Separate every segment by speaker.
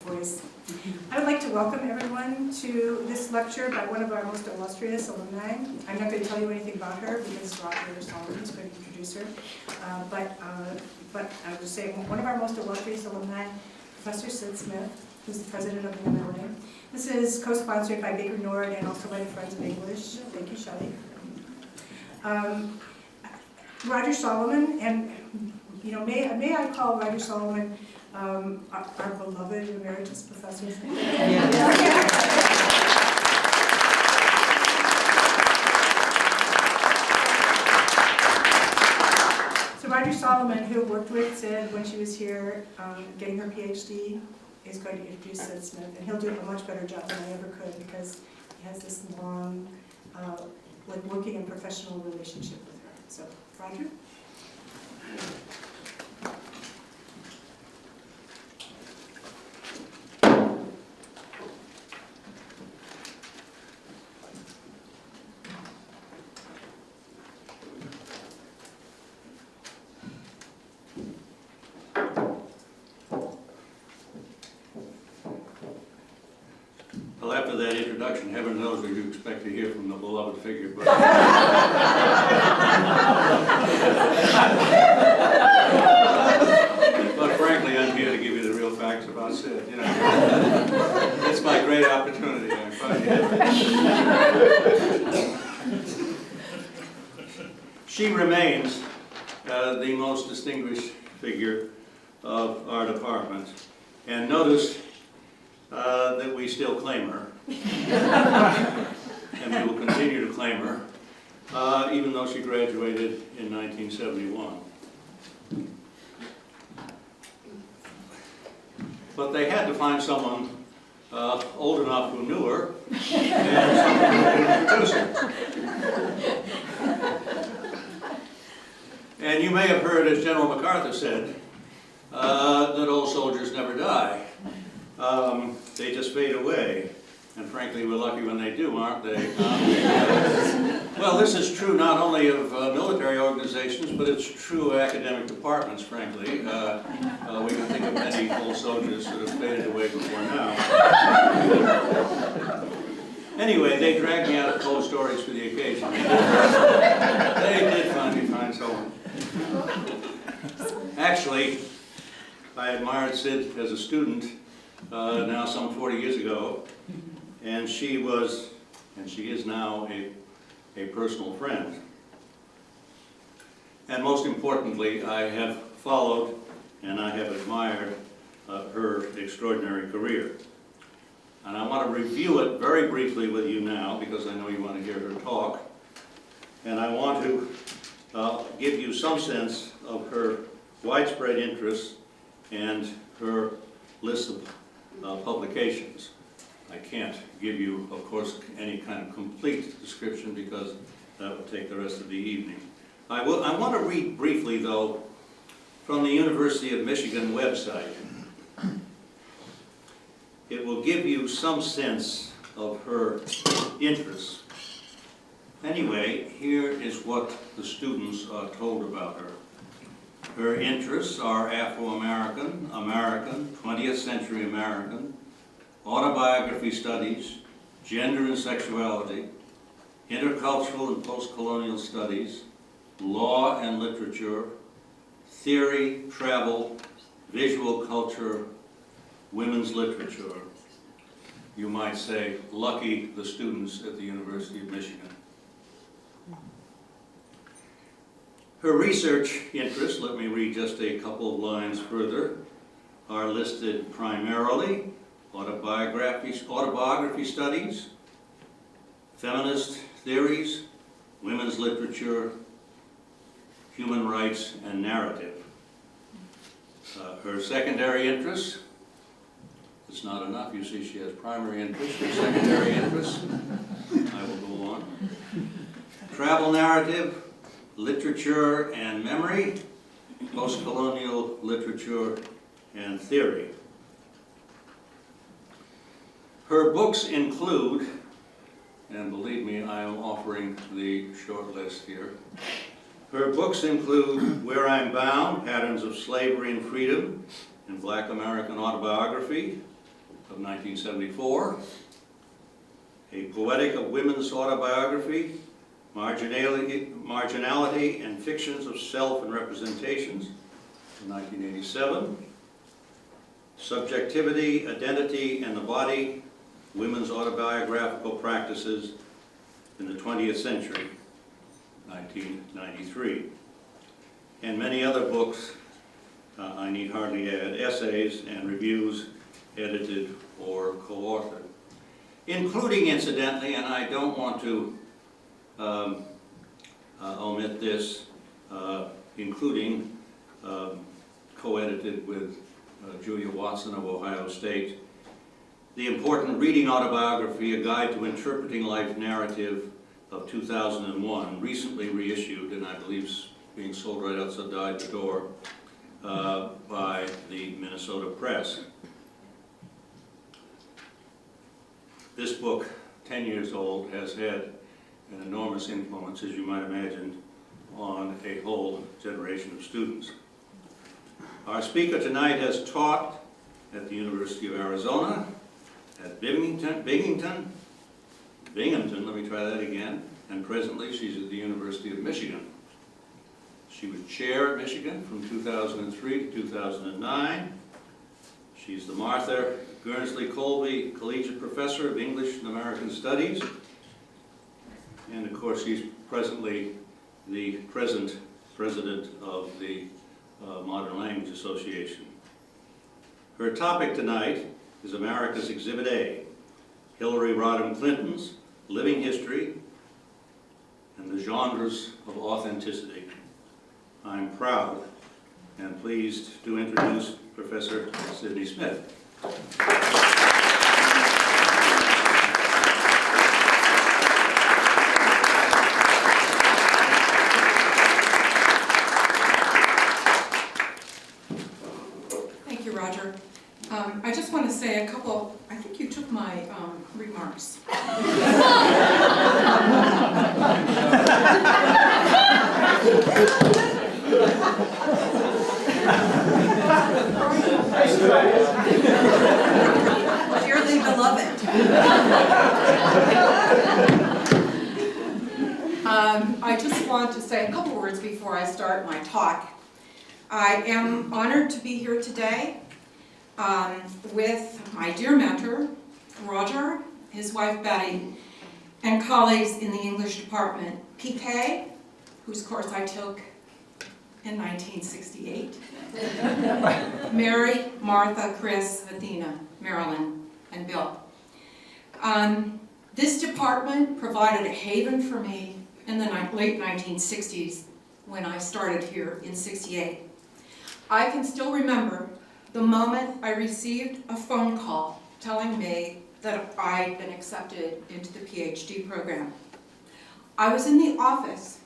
Speaker 1: voice. I would like to welcome everyone to this lecture by one of our most illustrious alumni. I'm not going to tell you anything about her because Roger Solomon is going to introduce her. But I would just say one of our most illustrious alumni, Professor Sid Smith, who's the president of the MLA. This is co-sponsored by Baker Nord and also by the Friends of English. Thank you, Shelley. Roger Solomon, and may I call Roger Solomon our beloved emeritus professor? So Roger Solomon, who worked with Sid when she was here getting her PhD, is going to introduce Sid Smith, and he'll do a much better job than I ever could because he has this long, like working and professional relationship with her. So, Roger?
Speaker 2: Well, after that introduction, heaven knows what you expect to hear from the beloved figure. But, but frankly, I'm here to give you the real facts about Sid. It's my great opportunity. I'm She remains the most distinguished figure of our department, and notice that we still claim her, and we will continue to claim her, even though she graduated in 1971. But they had to find someone old enough who knew her, and someone who could introduce her. And you may have heard, as General MacArthur said, that old soldiers never die. They just fade away. And frankly, we're lucky when they do, aren't they? Well, this is true not only of military organizations, but it's true of academic departments, frankly. We can think of many old soldiers that have faded away before now. Anyway, they dragged me out of cold storage for the occasion. They did finally find someone. Actually, I admired Sid as a student now some 40 years ago, and she was, and she is now, a personal friend. And most importantly, I have followed and I have admired her extraordinary career. And I want to review it very briefly with you now because I know you want to hear her talk. And I want to give you some sense of her widespread interests and her list of publications. I can't give you, of course, any kind of complete description because that would take the rest of the evening. I want to read briefly, though, from the University of Michigan website. It will give you some sense of her interests. Anyway, here is what the students are told about her. Her interests are Afro-American, American, 20th century American, autobiography studies, gender and sexuality, intercultural and post-colonial studies, law and literature, theory, travel, visual culture, women's literature. You might say, lucky the students at the University of Michigan. Her research interests, let me read just a couple of lines further, are listed primarily autobiography studies, feminist theories, women's literature, human rights, and narrative. Her secondary interests, it's not enough, you see she has primary interests, her secondary interests, I will go on. Travel narrative, literature and memory, post-colonial literature and theory. Her books include, and believe me, I am offering the short list here. Her books include Where I'm Bound, Patterns of Slavery and Freedom in Black American Autobiography, of 1974, A Poetic of Women's Autobiography, Marginality and Fictions of Self and Representations, in 1987, Subjectivity, Identity, and the Body, Women's Autobiographical Practices in the 20th Century, 1993. And many other books, I need hardly add, essays and reviews edited or co-authored. Including, incidentally, and I don't want to omit this, including co-edited with Julia Watson of Ohio State, the important Reading Autobiography, A Guide to Interpreting Life Narrative of 2001, recently reissued, and I believe being sold right outside the door by the Minnesota Press. This book, 10 years old, has had an enormous influence, as you might imagine, on a whole generation of students. Our speaker tonight has taught at the University of Arizona, at Binghamton, let me try that again, and presently she's at the University of Michigan. She was chair at Michigan from 2003 to 2009. She's the Martha Gurnsley Colby Collegiate Professor of English and American Studies. And of course, she's presently the present president of the Modern Language Association. Her topic tonight is America's Exhibit A, Hillary Rodham Clinton's Living History and the Genres of Authenticity. I'm proud and pleased to introduce Professor Sydney Smith.
Speaker 3: Thank you, Roger. I just want to say a couple, I think you took my remarks.
Speaker 4: Dearly beloved.
Speaker 3: I just want to say a couple words before I start my talk. I am honored to be here today with my dear mentor, Roger, his wife Betty, and colleagues in the English department, PK, whose course I took in 1968, Mary, Martha, Chris, Athena, Marilyn, and Bill. This department provided a haven for me in the late 1960s when I started here in '68. I can still remember the moment I received a phone call telling me that I'd been accepted into the PhD program. I was in the office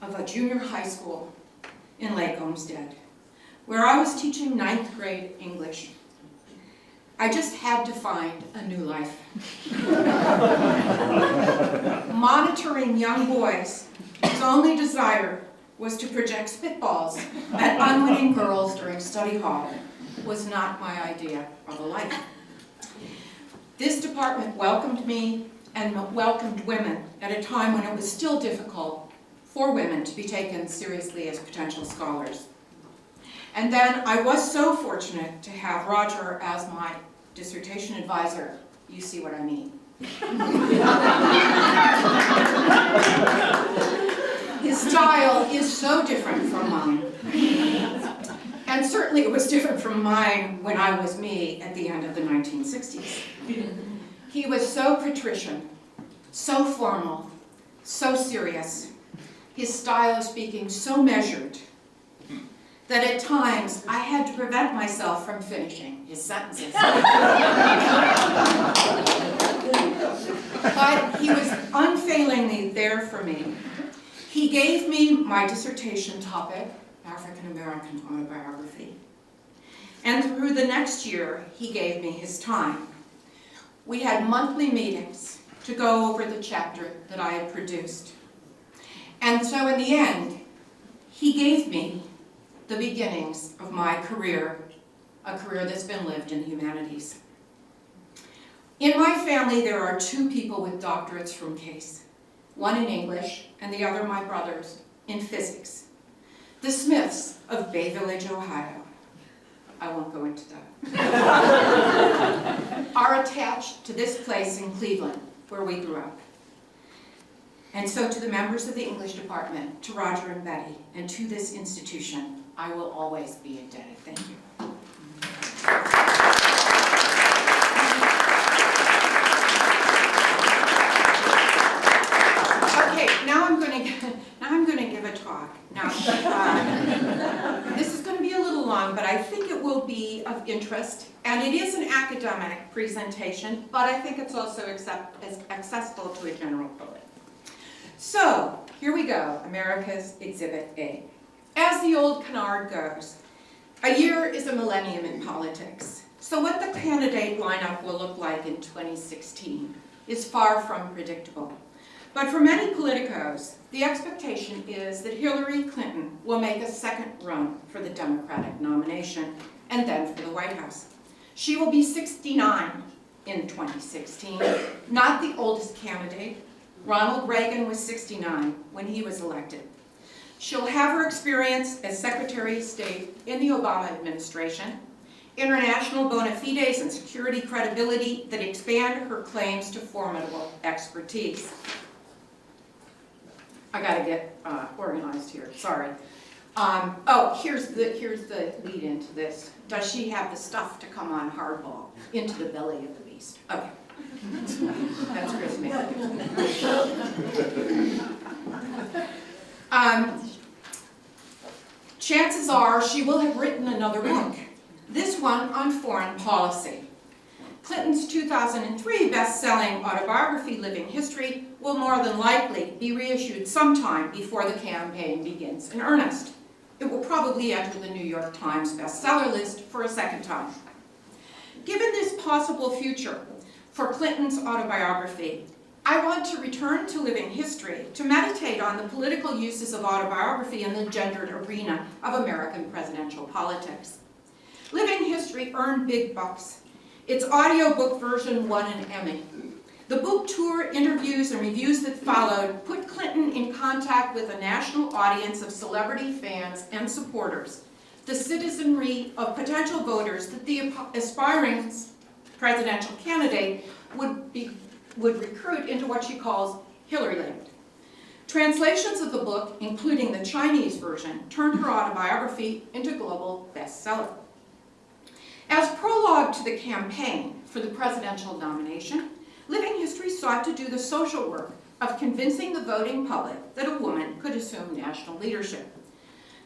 Speaker 3: of a junior high school in Lake Olmsted, where I was teaching 9th grade English. I just had to find a new life. Monitoring young boys whose only desire was to project spitballs at unwitting girls during study hall was not my idea of a life. This department welcomed me and welcomed women at a time when it was still difficult for women to be taken seriously as potential scholars. And then I was so fortunate to have Roger as my dissertation advisor. You see what I mean. His style is so different from mine. And certainly it was different from mine when I was me at the end of the 1960s. He was so patrician, so formal, so serious. His style of speaking so measured that at times I had to prevent myself from finishing his sentences. But he was unfailingly there for me. He gave me my dissertation topic, African American autobiography. And through the next year, he gave me his time. We had monthly meetings to go over the chapter that I had produced. And so in the end, he gave me the beginnings of my career, a career that's been lived in the humanities. In my family, there are 2 people with doctorates from Case. One in English, and the other, my brothers, in physics. The Smiths of Bay Village, Ohio. I won't go into that. Are attached to this place in Cleveland, where we grew up. And so to the members of the English department, to Roger and Betty, and to this institution, I will always be indebted. Thank you. Okay, now I'm going to give a talk. Now, this is going to be a little long, but I think it will be of interest, and it is an academic presentation, but I think it's also accessible to a general public. So, here we go, America's Exhibit A. As the old canard goes, a year is a millennium in politics. So what the candidate lineup will look like in 2016 is far from predictable. But for many politicos, the expectation is that Hillary Clinton will make a second run for the Democratic nomination and then for the White House. She will be 69 in 2016, not the oldest candidate. Ronald Reagan was 69 when he was elected. She'll have her experience as Secretary of State in the Obama administration, international bona fides and security credibility that expand her claims to formidable expertise. I gotta get organized here, sorry. Oh, here's the lead into this. Does she have the stuff to come on hardball into the belly of the beast? Okay. That's Chris Mann. Chances are she will have written another book, this one on foreign policy. Clinton's 2003 best-selling autobiography, Living History, will more than likely be reissued sometime before the campaign begins in earnest. It will probably enter the New York Times bestseller list for a second time. Given this possible future for Clinton's autobiography, I want to return to Living History to meditate on the political uses of autobiography in the gendered arena of American presidential politics. Living History earned big bucks. Its audiobook version won an Emmy. The book tour, interviews, and reviews that followed put Clinton in contact with a national audience of celebrity fans and supporters, the citizenry of potential voters that the aspiring presidential candidate would recruit into what she calls Hillary-land. Translations of the book, including the Chinese version, turned her autobiography into a global bestseller. As prologue to the campaign for the presidential nomination, Living History sought to do the social work of convincing the voting public that a woman could assume national leadership.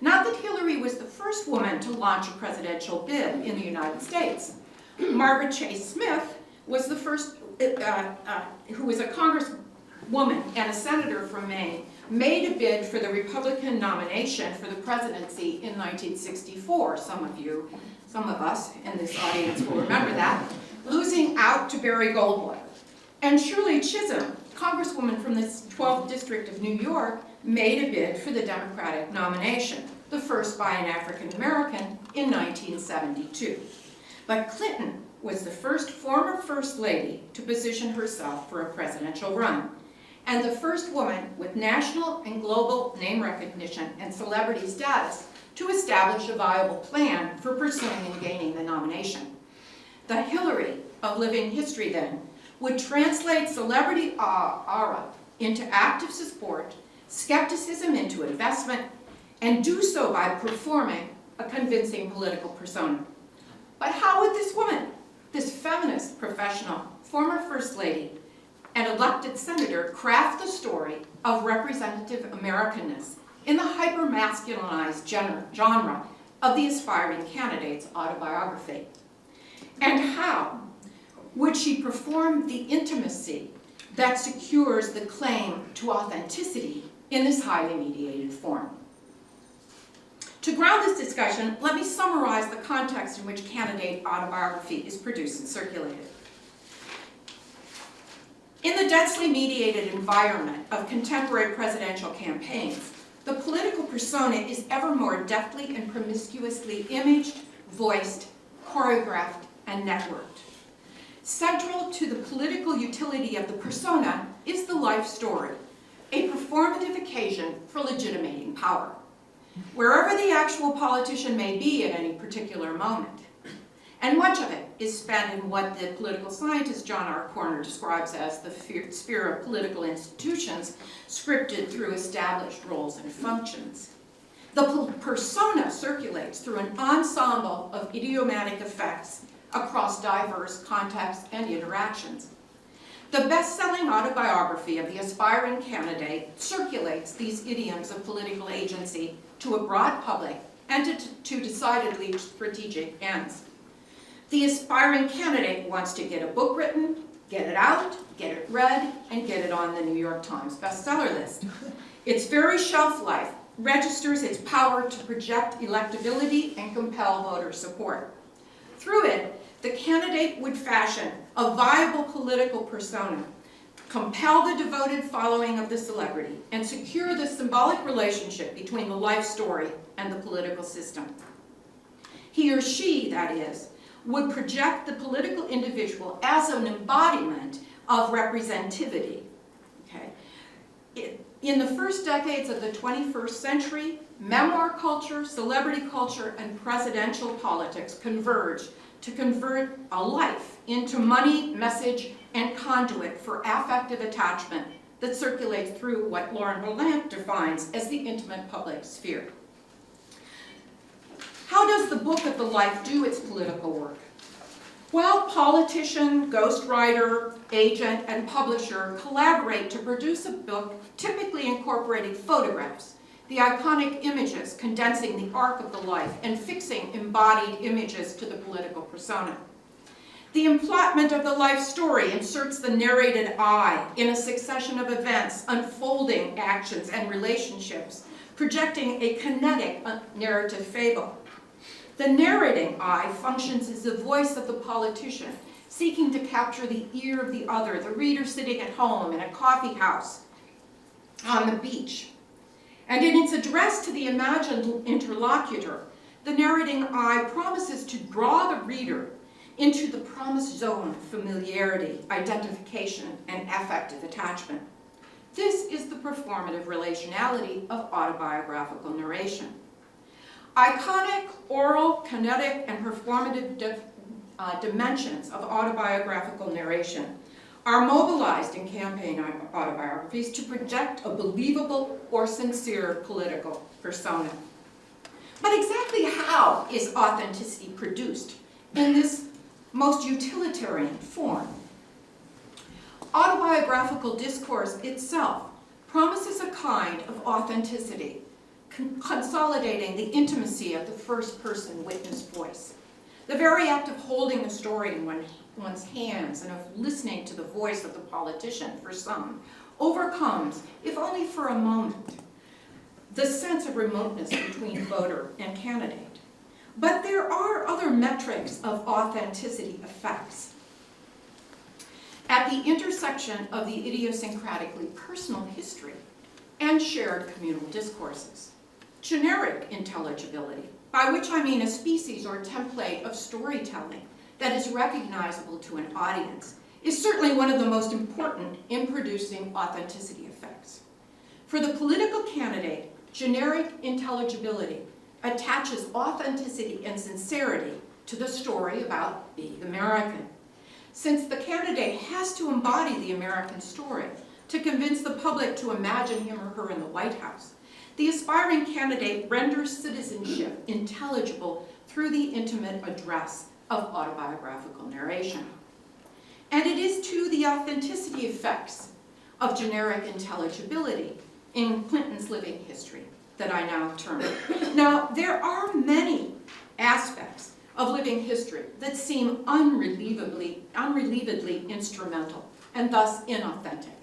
Speaker 3: Not that Hillary was the first woman to launch a presidential bid in the United States. Margaret Chase Smith was the first, who was a congresswoman and a senator from Maine, made a bid for the Republican nomination for the presidency in 1964. Some of us in this audience will remember that, losing out to Barry Goldwater. And Shirley Chisholm, congresswoman from the 12th District of New York, made a bid for the Democratic nomination, the first by an African American in 1972. But Clinton was the first former First Lady to position herself for a presidential run, and the first woman with national and global name recognition and celebrity status to establish a viable plan for pursuing and gaining the nomination. The Hillary of Living History, then, would translate celebrity aura into active support, skepticism into investment, and do so by performing a convincing political persona. But how would this woman, this feminist professional, former First Lady, and elected senator craft the story of representative Americanness in the hyper-masculinized genre of the aspiring candidate's autobiography? And how would she perform the intimacy that secures the claim to authenticity in this highly mediated form? To ground this discussion, let me summarize the context in which candidate autobiography is produced and circulated. In the densely mediated environment of contemporary presidential campaigns, the political persona is ever more deftly and promiscuously imaged, voiced, choreographed, and networked. Central to the political utility of the persona is the life story, a performative occasion for legitimating power, wherever the actual politician may be at any particular moment. And much of it is spent in what the political scientist John R. Corner describes as the sphere of political institutions, scripted through established roles and functions. The persona circulates through an ensemble of idiomatic effects across diverse contexts and interactions. The best-selling autobiography of the aspiring candidate circulates these idioms of political agency to a broad public and to decidedly strategic ends. The aspiring candidate wants to get a book written, get it out, get it read, and get it on the New York Times bestseller list. Its very shelf life registers its power to project electability and compel voter support. Through it, the candidate would fashion a viable political persona, compel the devoted following of the celebrity, and secure the symbolic relationship between the life story and the political system. He or she, that is, would project the political individual as an embodiment of representativity. Okay? In the first decades of the 21st century, memoir culture, celebrity culture, and presidential politics converged to convert a life into money, message, and conduit for affective attachment that circulates through what Lauren Berlant defines as the intimate public sphere. How does the book of the life do its political work? Well, politician, ghostwriter, agent, and publisher collaborate to produce a book typically incorporating photographs, the iconic images condensing the arc of the life and fixing embodied images to the political persona. The emplotment of the life story inserts the narrated I in a succession of events, unfolding actions and relationships, projecting a kinetic narrative fable. The narrating I functions as the voice of the politician, seeking to capture the ear of the other, the reader sitting at home in a coffee house, on the beach. And in its address to the imagined interlocutor, the narrating I promises to draw the reader into the promised zone of familiarity, identification, and affective attachment. This is the performative relationality of autobiographical narration. Iconic, oral, kinetic, and performative dimensions of autobiographical narration are mobilized in campaign autobiographies to project a believable or sincere political persona. But exactly how is authenticity produced in this most utilitarian form? Autobiographical discourse itself promises a kind of authenticity, consolidating the intimacy of the first-person witness voice. The very act of holding the story in one's hands and of listening to the voice of the politician, for some, overcomes, if only for a moment, the sense of remoteness between voter and candidate. But there are other metrics of authenticity effects. At the intersection of the idiosyncratically personal history and shared communal discourses. Generic intelligibility, by which I mean a species or template of storytelling that is recognizable to an audience, is certainly one of the most important in producing authenticity effects. For the political candidate, generic intelligibility attaches authenticity and sincerity to the story about being American. Since the candidate has to embody the American story to convince the public to imagine him or her in the White House, the aspiring candidate renders citizenship intelligible through the intimate address of autobiographical narration. And it is to the authenticity effects of generic intelligibility in Clinton's living history that I now turn. Now, there are many aspects of living history that seem unrelievedly instrumental and thus inauthentic.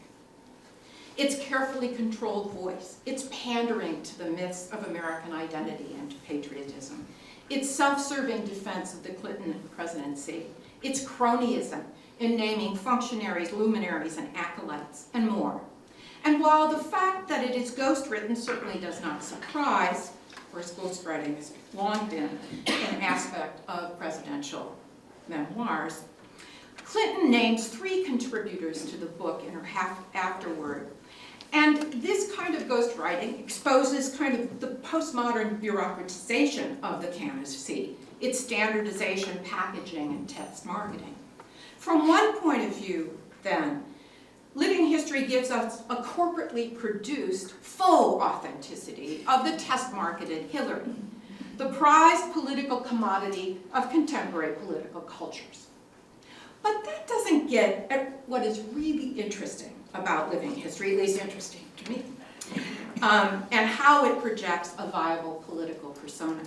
Speaker 3: Its carefully controlled voice, its pandering to the myths of American identity and patriotism, its self-serving defense of the Clinton presidency, its cronyism in naming functionaries, luminaries, and acolytes, and more. And while the fact that it is ghostwritten certainly does not surprise, of course ghostwriting has long been an aspect of presidential memoirs, Clinton names 3 contributors to the book in her afterword. And this kind of ghostwriting exposes kind of the postmodern bureaucratization of the candidacy, its standardization, packaging, and test marketing. From one point of view, then, living history gives us a corporately produced faux authenticity of the test-marketed Hillary, the prized political commodity of contemporary political cultures. But that doesn't get at what is really interesting about living history, at least interesting to me, and how it projects a viable political persona.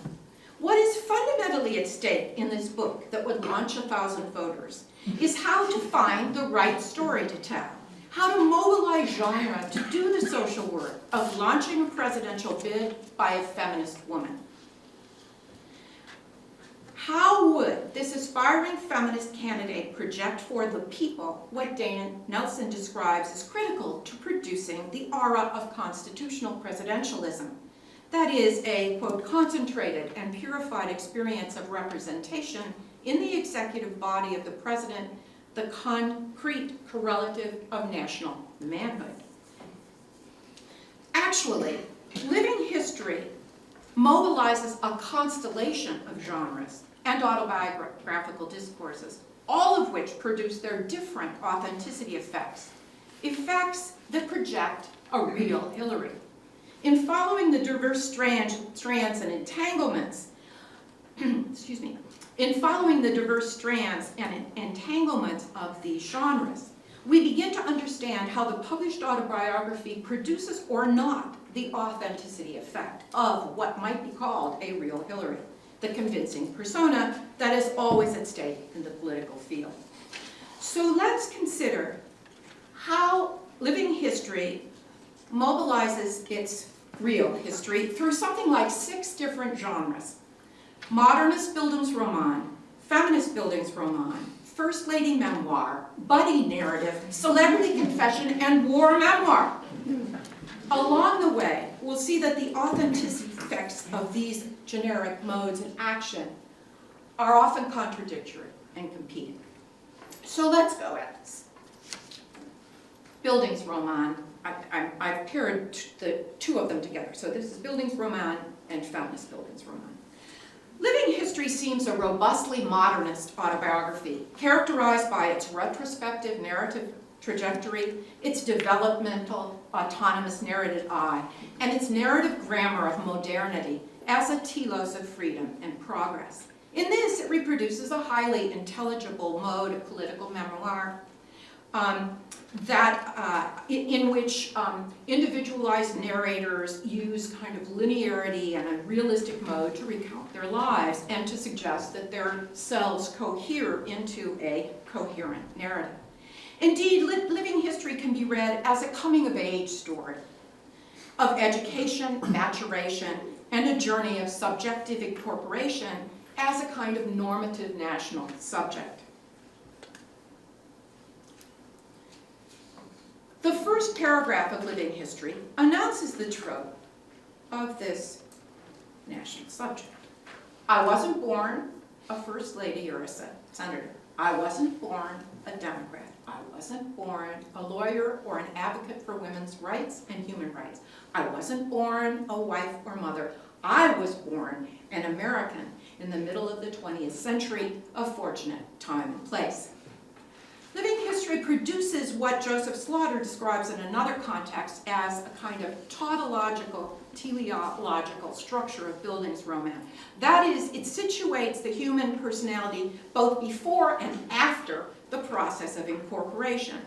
Speaker 3: What is fundamentally at stake in this book that would launch 1,000 voters is how to find the right story to tell, how to mobilize genre to do the social work of launching a presidential bid by a feminist woman. How would this aspiring feminist candidate project for the people what Dana Nelson describes as critical to producing the aura of constitutional presidentialism? That is a, quote, concentrated and purified experience of representation in the executive body of the president, the concrete correlative of national manhood. Actually, living history mobilizes a constellation of genres and autobiographical discourses, all of which produce their different authenticity effects, effects that project a real Hillary. In following the diverse strands and entanglements, excuse me, in following the diverse strands and entanglements of these genres, we begin to understand how the published autobiography produces or not the authenticity effect of what might be called a real Hillary, the convincing persona that is always at stake in the political field. So let's consider how living history mobilizes its real history through something like 6 different genres: modernist Bildungsroman, feminist Bildungsroman, first lady memoir, buddy narrative, celebrity confession, and war memoir. Along the way, we'll see that the authenticity effects of these generic modes in action are often contradictory and competing. So let's go at this. Bildungsroman, I've paired the 2 of them together. So this is Bildungsroman and feminist Bildungsroman. Living history seems a robustly modernist autobiography, characterized by its retrospective narrative trajectory, its developmental, autonomous narrated eye, and its narrative grammar of modernity as a telos of freedom and progress. In this, it reproduces a highly intelligible mode of political memoir in which individualized narrators use kind of linearity and a realistic mode to recount their lives and to suggest that their selves cohere into a coherent narrative. Indeed, living history can be read as a coming-of-age story of education, maturation, and a journey of subjective incorporation as a kind of normative national subject. The first paragraph of Living History announces the trope of this national subject. I wasn't born a first lady or a senator. I wasn't born a Democrat. I wasn't born a lawyer or an advocate for women's rights and human rights. I wasn't born a wife or mother. I was born an American in the middle of the 20th century, a fortunate time and place. Living history produces what Joseph Slaughter describes in another context as a kind of tautological, teleological structure of Bildungsroman. That is, it situates the human personality both before and after the process of incorporation.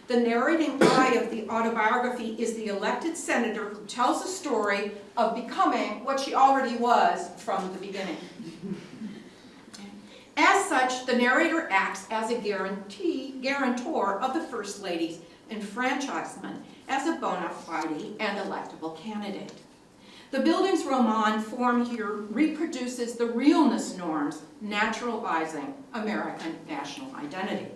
Speaker 3: The narrating eye of the autobiography is the elected senator who tells a story of becoming what she already was from the beginning. As such, the narrator acts as a guarantor of the First Lady's enfranchisement as a bona fide and electable candidate. The Bildungsroman form here reproduces the realness norms naturalizing American national identity.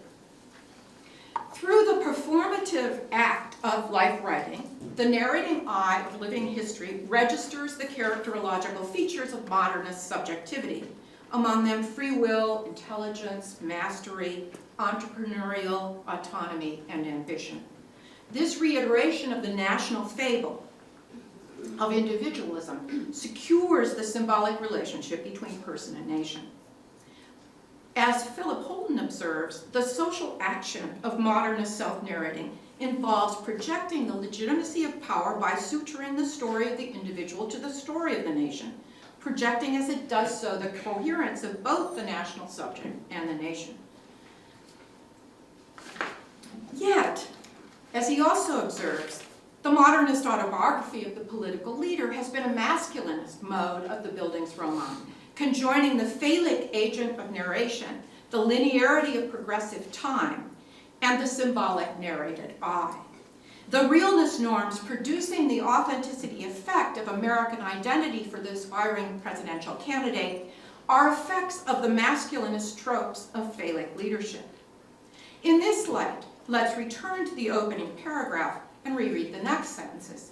Speaker 3: Through the performative act of life writing, the narrating eye of living history registers the characterological features of modernist subjectivity, among them free will, intelligence, mastery, entrepreneurial autonomy, and ambition. This reiteration of the national fable of individualism secures the symbolic relationship between person and nation. As Philip Holden observes, the social action of modernist self-narrating involves projecting the legitimacy of power by suturing the story of the individual to the story of the nation, projecting as it does so the coherence of both the national subject and the nation. Yet, as he also observes, the modernist autobiography of the political leader has been a masculinist mode of the Bildungsroman, conjoining the phallic agent of narration, the linearity of progressive time, and the symbolic narrated I. The realness norms producing the authenticity effect of American identity for the aspiring presidential candidate are effects of the masculinist tropes of phallic leadership. In this light, let's return to the opening paragraph and reread the next sentences.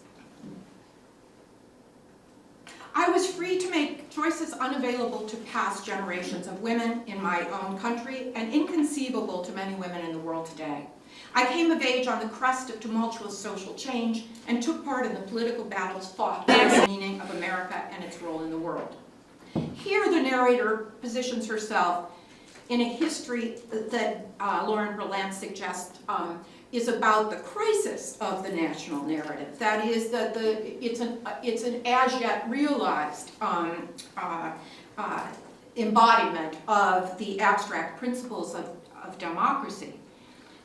Speaker 3: I was free to make choices unavailable to past generations of women in my own country and inconceivable to many women in the world today. I came of age on the crest of tumultuous social change and took part in the political battles fought for the meaning of America and its role in the world. Here the narrator positions herself in a history that Lauren Berlant suggests is about the crisis of the national narrative. That is, that it's an as yet realized embodiment of the abstract principles of democracy.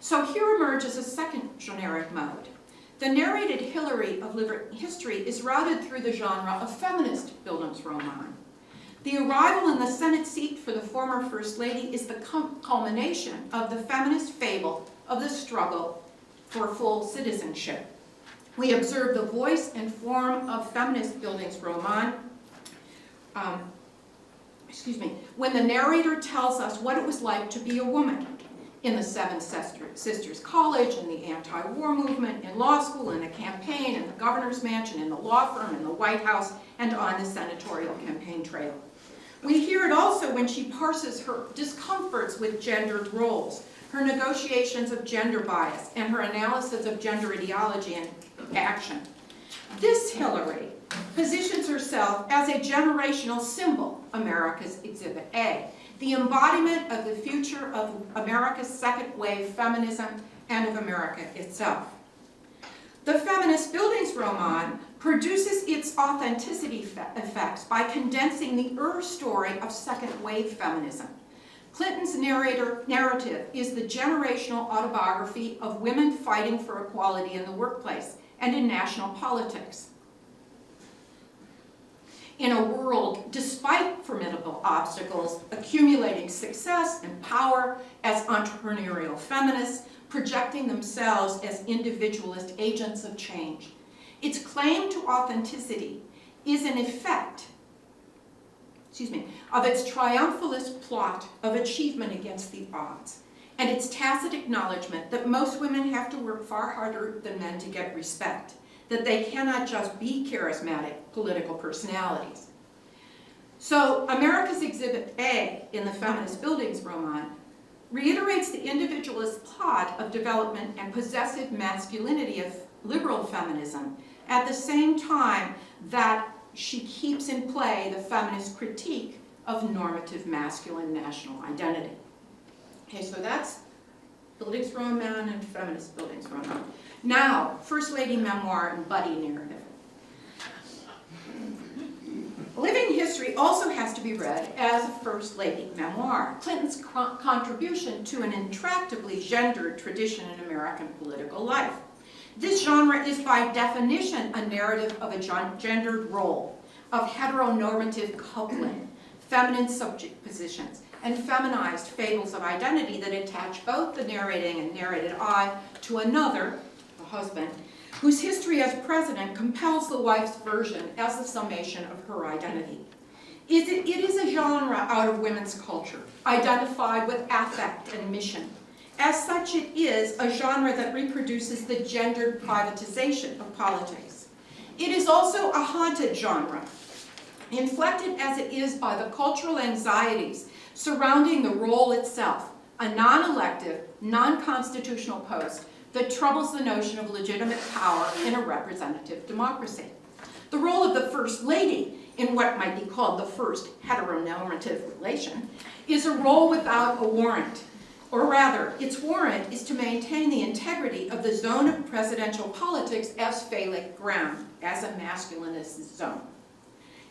Speaker 3: So here emerges a second generic mode. The narrated history is routed through the genre of feminist Bildungsroman. The arrival in the Senate seat for the former First Lady is the culmination of the feminist fable of the struggle for full citizenship. We observe the voice and form of feminist Bildungsroman, when the narrator tells us what it was like to be a woman in the Seven Sisters College, in the anti-war movement, in law school, in a campaign, in the governor's mansion, in the law firm, in the White House, and on the senatorial campaign trail. We hear it also when she parses her discomforts with gendered roles, her negotiations of gender bias, and her analysis of gender ideology and action. This Hillary positions herself as a generational symbol, America's Exhibit A, the embodiment of the future of America's second wave feminism and of America itself. The feminist Bildungsroman produces its authenticity effects by condensing the story of second wave feminism. Clinton's narrative is the generational autobiography of women fighting for equality in the workplace and in national politics. In a world, despite formidable obstacles, accumulating success and power as entrepreneurial feminists, projecting themselves as individualist agents of change. Its claim to authenticity is an effect, of its triumphalist plot of achievement against the odds, and its tacit acknowledgement that most women have to work far harder than men to get respect, that they cannot just be charismatic political personalities. So America's Exhibit A in the feminist Bildungsroman reiterates the individualist plot of development and possessive masculinity of liberal feminism at the same time that she keeps in play the feminist critique of normative masculine national identity. Okay, so that's Bildungsroman and feminist Bildungsroman. Now, First Lady memoir and buddy narrative. Living history also has to be read as a First Lady memoir, Clinton's contribution to an intractably gendered tradition in American political life. This genre is by definition a narrative of a gendered role, of heteronormative coupling, feminine subject positions, and feminized fables of identity that attach both the narrating and narrated I to another, the husband, whose history as president compels the wife's version as the summation of her identity. It is a genre out of women's culture, identified with affect and mission. As such, it is a genre that reproduces the gendered privatization of politics. It is also a haunted genre, inflected as it is by the cultural anxieties surrounding the role itself, a non-elective, non-constitutional post that troubles the notion of legitimate power in a representative democracy. The role of the First Lady in what might be called the first heteronormative relation is a role without a warrant. Or rather, its warrant is to maintain the integrity of the zone of presidential politics as phallic ground, as a masculinist zone.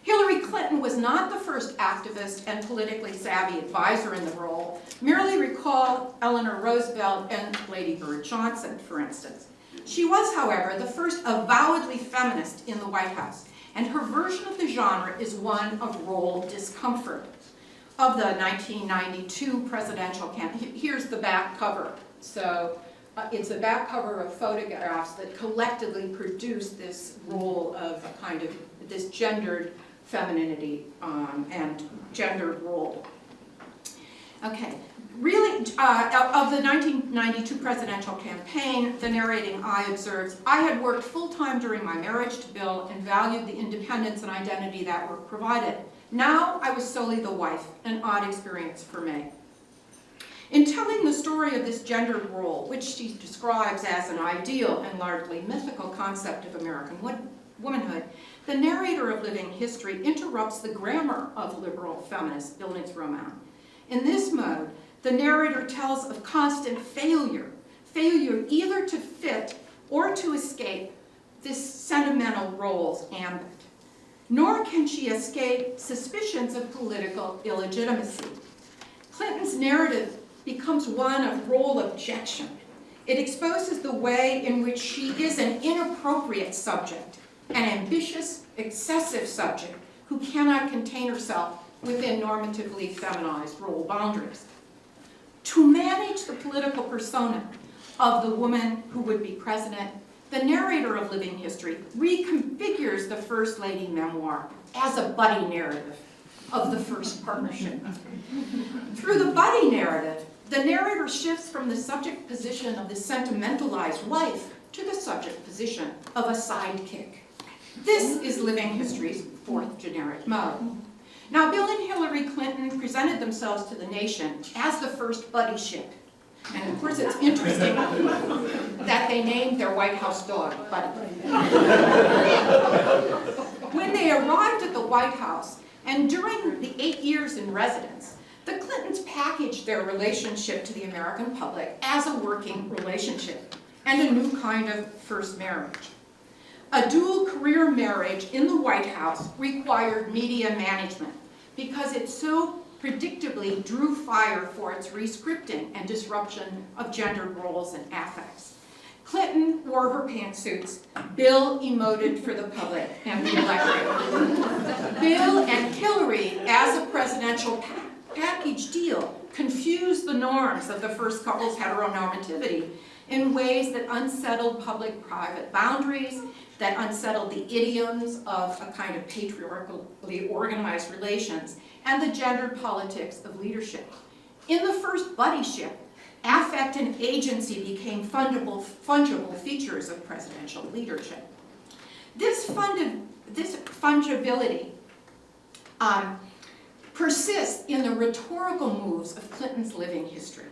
Speaker 3: Hillary Clinton was not the first activist and politically savvy advisor in the role. Merely recall Eleanor Roosevelt and Lady Bird Johnson, for instance. She was, however, the first avowedly feminist in the White House, and her version of the genre is one of role discomfort. Of the 1992 presidential campaign, here's the back cover. So it's a back cover of photographs that collectively produce this role of a kind of this gendered femininity and gendered role. Okay, really, of the 1992 presidential campaign, the narrating I observes, I had worked full-time during my marriage to Bill and valued the independence and identity that work provided. Now I was solely the wife, an odd experience for me. In telling the story of this gendered role, which she describes as an ideal and largely mythical concept of American womanhood, the narrator of living history interrupts the grammar of liberal feminist Bildungsroman. In this mode, the narrator tells of constant failure either to fit or to escape this sentimental role's ambit. Nor can she escape suspicions of political illegitimacy. Clinton's narrative becomes one of role objection. It exposes the way in which she is an inappropriate subject, an ambitious, excessive subject who cannot contain herself within normatively feminized role boundaries. To manage the political persona of the woman who would be president, the narrator of living history reconfigures the First Lady memoir as a buddy narrative of the first partnership. Through the buddy narrative, the narrator shifts from the subject position of the sentimentalized wife to the subject position of a sidekick. This is living history's fourth generic mode. Now, Bill and Hillary Clinton presented themselves to the nation as the first buddy ship. And of course, it's interesting that they named their White House dog Buddy. When they arrived at the White House, and during the 8 years in residence, the Clintons packaged their relationship to the American public as a working relationship and a new kind of first marriage. A dual career marriage in the White House required media management because it so predictably drew fire for its rescripting and disruption of gendered roles and affects. Clinton wore her pantsuits. Bill emoted for the public and the electorate. Bill and Hillary, as a presidential package deal, confused the norms of the first couple's heteronormativity in ways that unsettled public-private boundaries, that unsettled the idioms of a kind of patriarchally organized relations, and the gendered politics of leadership. In the first buddyship, affect and agency became fungible features of presidential leadership. This fungibility persists in the rhetorical moves of Clinton's living history.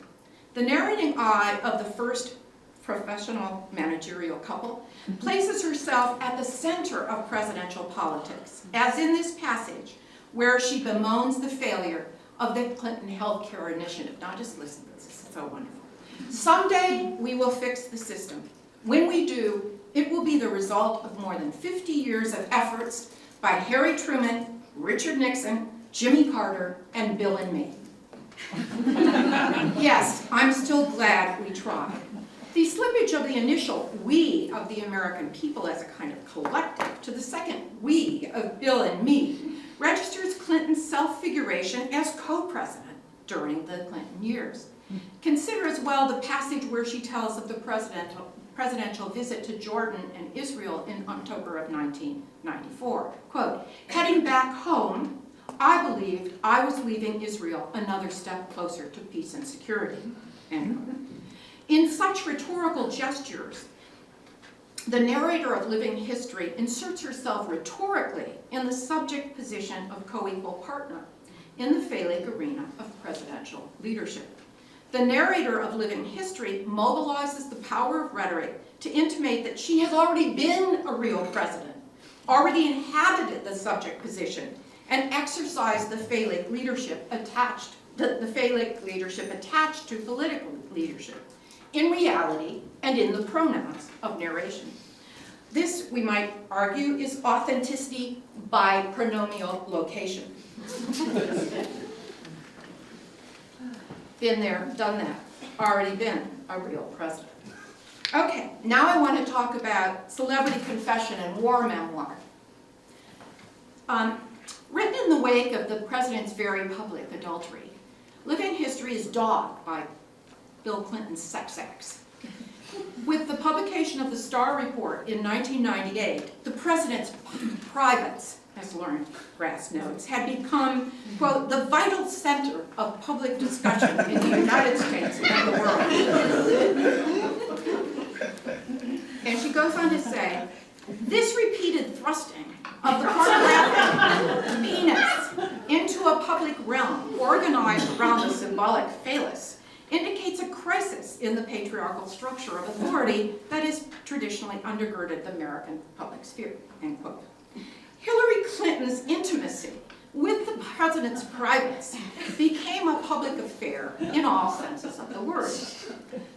Speaker 3: The narrating eye of the first professional managerial couple places herself at the center of presidential politics, as in this passage, where she bemoans the failure of the Clinton healthcare initiative. Now just listen to this, it's so wonderful. Someday we will fix the system. When we do, it will be the result of more than 50 years of efforts by Harry Truman, Richard Nixon, Jimmy Carter, and Bill and me. Yes, I'm still glad we tried. The slippage of the initial we of the American people as a kind of collective to the second we of Bill and me registers Clinton's self-figuration as co-president during the Clinton years. Consider as well the passage where she tells of the presidential visit to Jordan and Israel in October of 1994. Quote, heading back home, I believed I was leaving Israel another step closer to peace and security. End quote. In such rhetorical gestures, the narrator of living history inserts herself rhetorically in the subject position of co-equal partner in the phallic arena of presidential leadership. The narrator of living history mobilizes the power of rhetoric to intimate that she has already been a real president, already inhabited the subject position, and exercised the phallic leadership attached to political leadership, in reality and in the pronouns of narration. This, we might argue, is authenticity by pronomial location. Been there, done that, already been a real president. Okay, now I want to talk about celebrity confession and war memoir. Written in the wake of the president's very public adultery, living history is dogged by Bill Clinton's sex acts. With the publication of the Starr Report in 1998, the president's privates, as Lauren Grass notes, had become, quote, the vital center of public discussion in the United States and the world. And she goes on to say, this repeated thrusting of the pornographic penis into a public realm organized around the symbolic phallus indicates a crisis in the patriarchal structure of authority that has traditionally undergirded the American public sphere, end quote. Hillary Clinton's intimacy with the president's privates became a public affair in all senses of the word.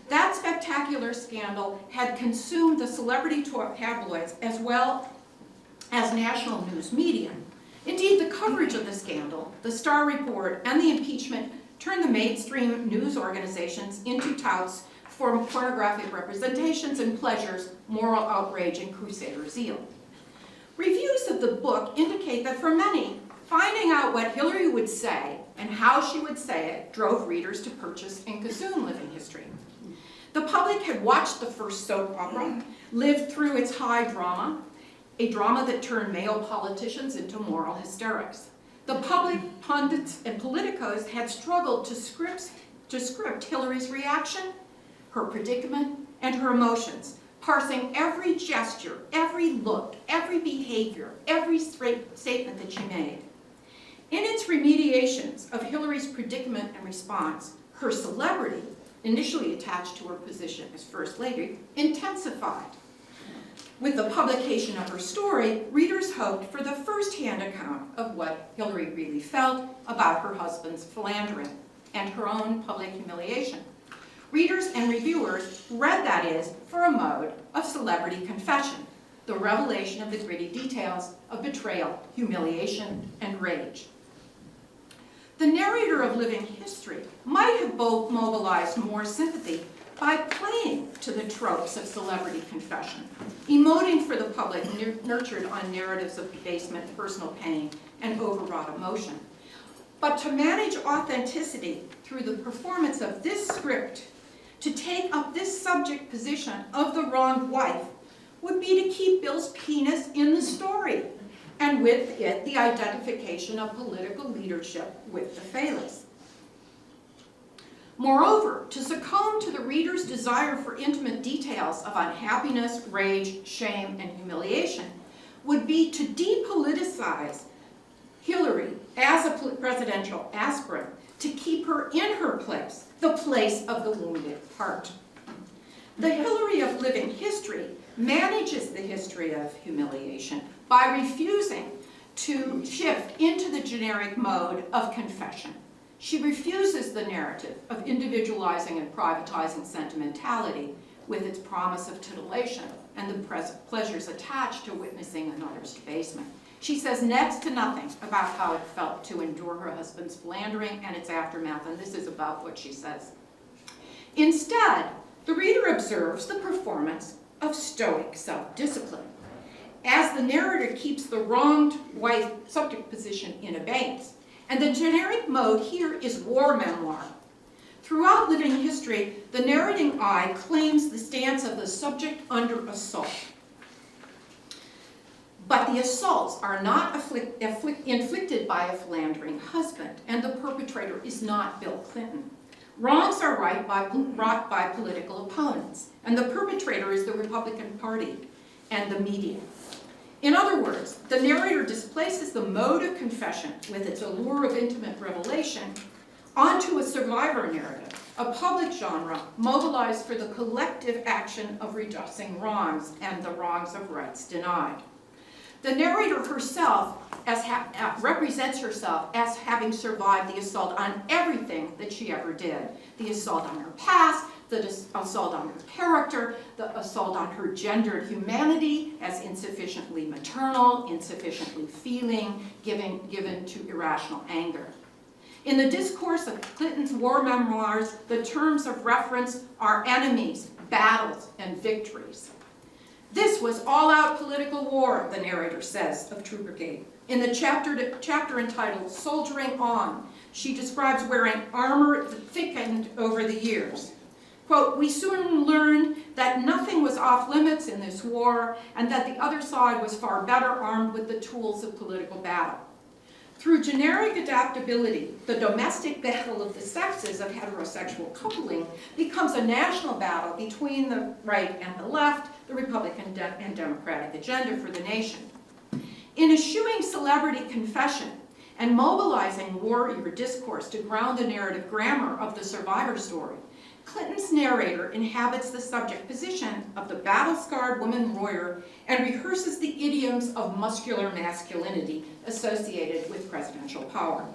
Speaker 3: That spectacular scandal had consumed the celebrity tabloids as well as national news media. Indeed, the coverage of the scandal, the Starr Report, and the impeachment turned the mainstream news organizations into touts for pornographic representations and pleasures, moral outrage, and crusader zeal. Reviews of the book indicate that for many, finding out what Hillary would say and how she would say it drove readers to purchase and consume living history. The public had watched the first soap opera, lived through its high drama, a drama that turned male politicians into moral hysterics. The public, pundits, and politicos had struggled to script Hillary's reaction, her predicament, and her emotions, parsing every gesture, every look, every behavior, every statement that she made. In its remediations of Hillary's predicament and response, her celebrity, initially attached to her position as First Lady, intensified. With the publication of her story, readers hoped for the first-hand account of what Hillary really felt about her husband's philandering and her own public humiliation. Readers and reviewers read, that is, for a mode of celebrity confession, the revelation of the gritty details of betrayal, humiliation, and rage. The narrator of living history might have both mobilized more sympathy by playing to the tropes of celebrity confession, emoting for the public nurtured on narratives of debasement, personal pain, and overwrought emotion. But to manage authenticity through the performance of this script, to take up this subject position of the wronged wife, would be to keep Bill's penis in the story, and with it the identification of political leadership with the phallus. Moreover, to succumb to the reader's desire for intimate details of unhappiness, rage, shame, and humiliation would be to depoliticize Hillary as a presidential aspirant, to keep her in her place, the place of the wounded heart. The Hillary of living history manages the history of humiliation by refusing to shift into the generic mode of confession. She refuses the narrative of individualizing and privatizing sentimentality with its promise of titillation and the pleasures attached to witnessing another's debasement. She says next to nothing about how it felt to endure her husband's philandering and its aftermath, and this is about what she says. Instead, the reader observes the performance of stoic self-discipline, as the narrator keeps the wronged wife subject position in abeyance. And the generic mode here is war memoir. Throughout living history, the narrating eye claims the stance of the subject under assault. But the assaults are not inflicted by a philandering husband, and the perpetrator is not Bill Clinton. Wrongs are wrought by political opponents, and the perpetrator is the Republican Party. and the media. In other words, the narrator displaces the mode of confession with its allure of intimate revelation onto a survivor narrative, a public genre mobilized for the collective action of redressing wrongs and the wrongs of rights denied. The narrator herself represents herself as having survived the assault on everything that she ever did. The assault on her past, the assault on her character, the assault on her gendered humanity as insufficiently maternal, insufficiently feeling, given to irrational anger. In the discourse of Clinton's war memoirs, the terms of reference are enemies, battles, and victories. This was all-out political war, the narrator says of True Brigade. In the chapter entitled Soldiering On, she describes wearing armor that thickened over the years. Quote, "We soon learned that nothing was off limits in this war and that the other side was far better armed with the tools of political battle. Through generic adaptability, the domestic battle of the sexes of heterosexual coupling becomes a national battle between the right and the left, the Republican and Democratic agenda for the nation. In eschewing celebrity confession and mobilizing warrior discourse to ground the narrative grammar of the survivor story, Clinton's narrator inhabits the subject position of the battle-scarred woman warrior and rehearses the idioms of muscular masculinity associated with presidential power.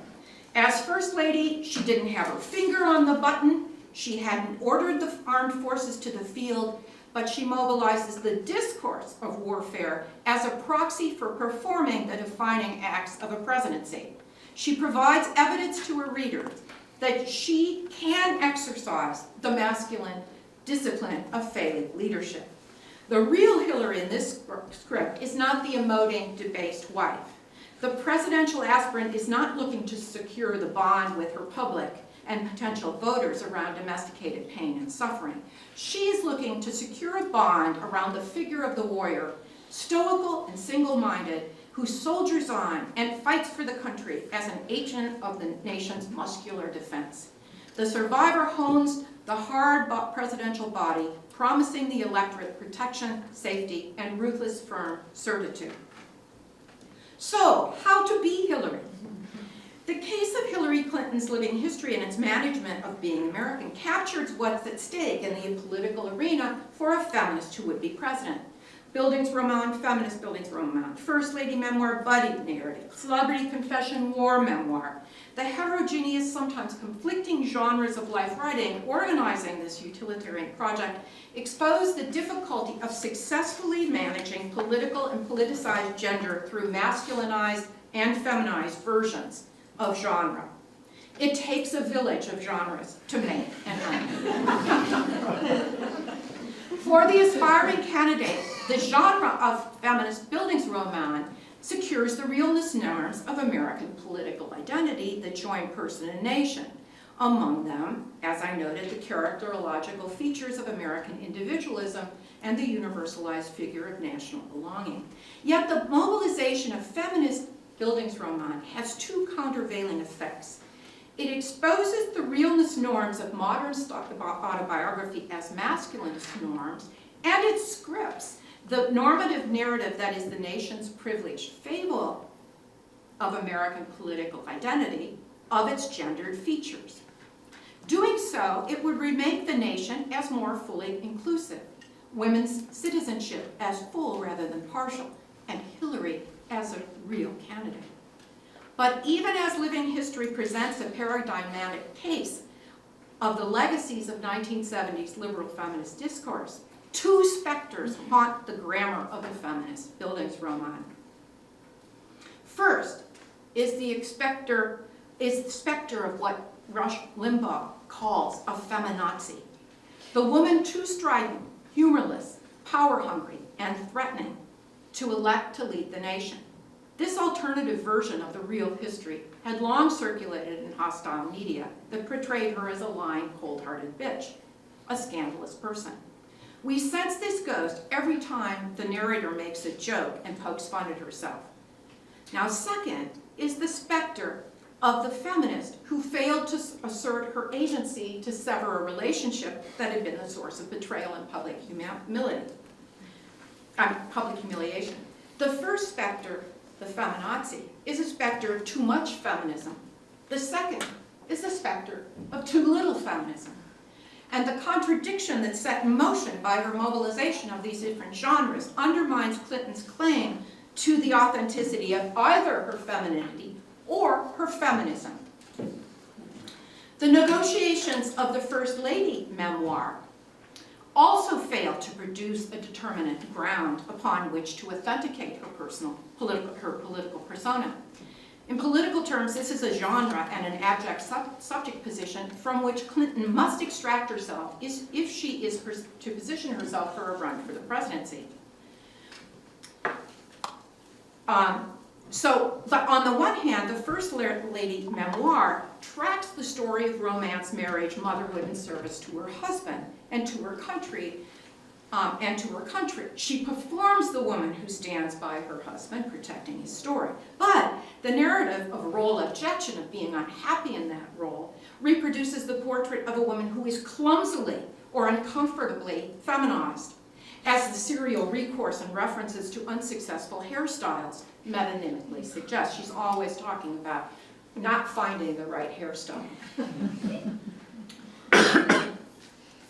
Speaker 3: As First Lady, she didn't have her finger on the button, she hadn't ordered the armed forces to the field, but she mobilizes the discourse of warfare as a proxy for performing the defining acts of a presidency. She provides evidence to her readers that she can exercise the masculine discipline of failing leadership. The real Hillary in this script is not the emoting, debased wife. The presidential aspirant is not looking to secure the bond with her public and potential voters around domesticated pain and suffering. She is looking to secure a bond around the figure of the warrior, stoical and single-minded, who soldiers on and fights for the country as an agent of the nation's muscular defense. The survivor hones the hard presidential body, promising the electorate protection, safety, and ruthless firm certitude. So, how to be Hillary? The case of Hillary Clinton's living history and its management of being American captures what's at stake in the political arena for a feminist who would be president. Bildungsroman, feminist Bildungsroman, First Lady memoir, buddy narrative, celebrity confession, war memoir. The heterogeneous, sometimes conflicting genres of life writing organizing this utilitarian project expose the difficulty of successfully managing political and politicized gender through masculinized and feminized versions of genre. It takes a village of genres to make an onion. For the aspiring candidate, the genre of feminist Bildungsroman secures the realness norms of American political identity that join person and nation. Among them, as I noted, the characterological features of American individualism and the universalized figure of national belonging. Yet the mobilization of feminist Bildungsroman has two countervailing effects. It exposes the realness norms of modern autobiography as masculinist norms, and it scripts the normative narrative that is the nation's privileged fable of American political identity of its gendered features. Doing so, it would remake the nation as more fully inclusive, women's citizenship as full rather than partial, and Hillary as a real candidate. But even as living history presents a paradigmatic case of the legacies of 1970s liberal feminist discourse, two specters haunt the grammar of the feminist Bildungsroman. First is the specter of what Rush Limbaugh calls a feminazi, the woman too strident, humorless, power-hungry, and threatening to elect to lead the nation. This alternative version of the real history had long circulated in hostile media that portrayed her as a lying, cold-hearted bitch, a scandalous person. We sense this ghost every time the narrator makes a joke and pokes fun at herself. Now, second is the specter of the feminist who failed to assert her agency to sever a relationship that had been the source of betrayal and public humility. public humiliation. The first specter, the feminazi, is a specter of too much feminism. The second is the specter of too little feminism. And the contradiction that's set in motion by her mobilization of these different genres undermines Clinton's claim to the authenticity of either her femininity or her feminism. The negotiations of the First Lady memoir also failed to produce a determinate ground upon which to authenticate her political persona. In political terms, this is a genre and an abject subject position from which Clinton must extract herself if she is to position herself for a run for the presidency. But on the one hand, the First Lady memoir tracks the story of romance, marriage, motherhood, and service to her husband and to her country. She performs the woman who stands by her husband, protecting his story. But the narrative of role objection, of being unhappy in that role, reproduces the portrait of a woman who is clumsily or uncomfortably feminized, as the serial recourse and references to unsuccessful hairstyles metonymically suggest. She's always talking about not finding the right hairstyle.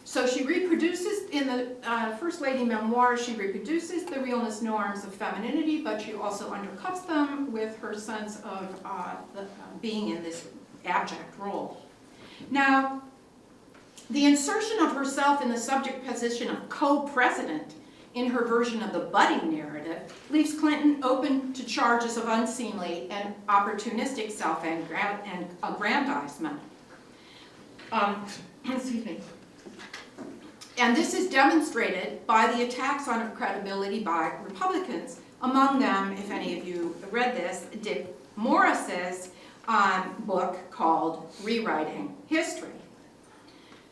Speaker 3: So she reproduces, in the First Lady memoir, she reproduces the realness norms of femininity, but she also undercuts them with her sense of being in this abject role. Now, the insertion of herself in the subject position of co-president in her version of the buddy narrative leaves Clinton open to charges of unseemly and opportunistic self-aggrandizement. Excuse me. And this is demonstrated by the attacks on her credibility by Republicans. Among them, if any of you read this, Dick Morris's book called Rewriting History.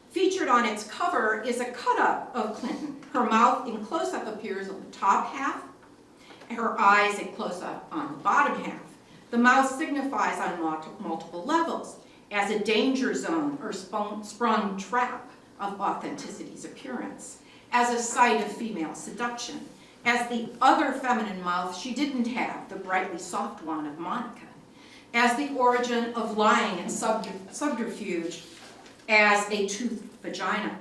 Speaker 3: Featured on its cover is a cut-up of Clinton. Her mouth in close-up appears on the top half, her eyes in close-up on the bottom half. The mouth signifies on multiple levels as a danger zone or sprung trap of authenticity's appearance, as a site of female seduction, as the other feminine mouth she didn't have, the brightly soft one of Monica, as the origin of lying and subterfuge, as a toothed vagina.